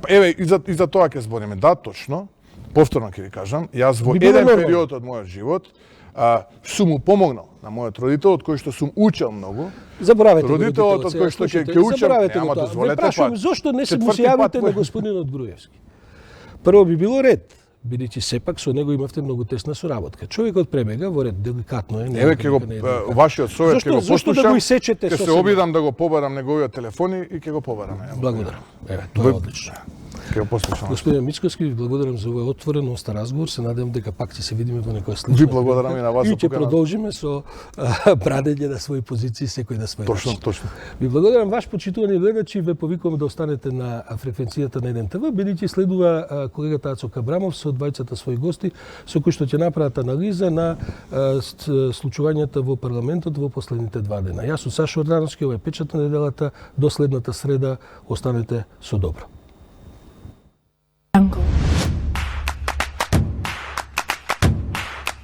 S2: еве и за тоа ќе збориме. Да, точно. Повторно ќе ви кажам, јас во
S1: Би било
S2: еден
S1: нормално.
S2: период од мојот живот сум му помогнал на мојот родител од кој што сум учел многу.
S1: Заборавете го
S2: Родителот
S1: родителот,
S2: од
S1: сега,
S2: кој што ќе
S1: слушайте,
S2: учам,
S1: заборавете го
S2: ама
S1: тоа.
S2: дозволете
S1: Ве прашувам,
S2: пак.
S1: зошто не се му се
S2: Четврти пат
S1: јавите на
S2: во-
S1: господинот Груевски? Прво би било ред, бидејќи сепак со него имавте многу тесна соработка. Човекот пребега во ред, деликатно е. не е
S2: Еве ќе го
S1: дека не е деликатно.
S2: вашиот совет ќе го
S1: Зошто да го
S2: послушам.
S1: исечете
S2: Ќе се
S1: сосема?
S2: обидам да го побарам неговиот телефон и ќе го побараме.
S1: Благодарам. Еве, тоа е одлично.
S2: Ќе го послушам.
S1: Господин Мицкоски, ви благодарам за овој отворен, оста разговор. Се надевам дека пак ќе се видиме во некоја слична.
S2: Ви благодарам и на вас
S1: И
S2: за
S1: ќе
S2: поканата.
S1: продолжиме со брадење на своји позиции, секој на свој
S2: Точно,
S1: начин.
S2: точно.
S1: Ви благодарам ваш почитувани гледачи, ве повикувам да останете на фреквенцијата на 1 ТВ, бидејќи следува колегата Ацо Кабрамов со двајцата своји гости со кои што ќе направат анализа на случувањата во парламентот во последните 2 дена. Јас сум Сашо Ордановски, ова е печат на неделата, до следната среда, останете со добро.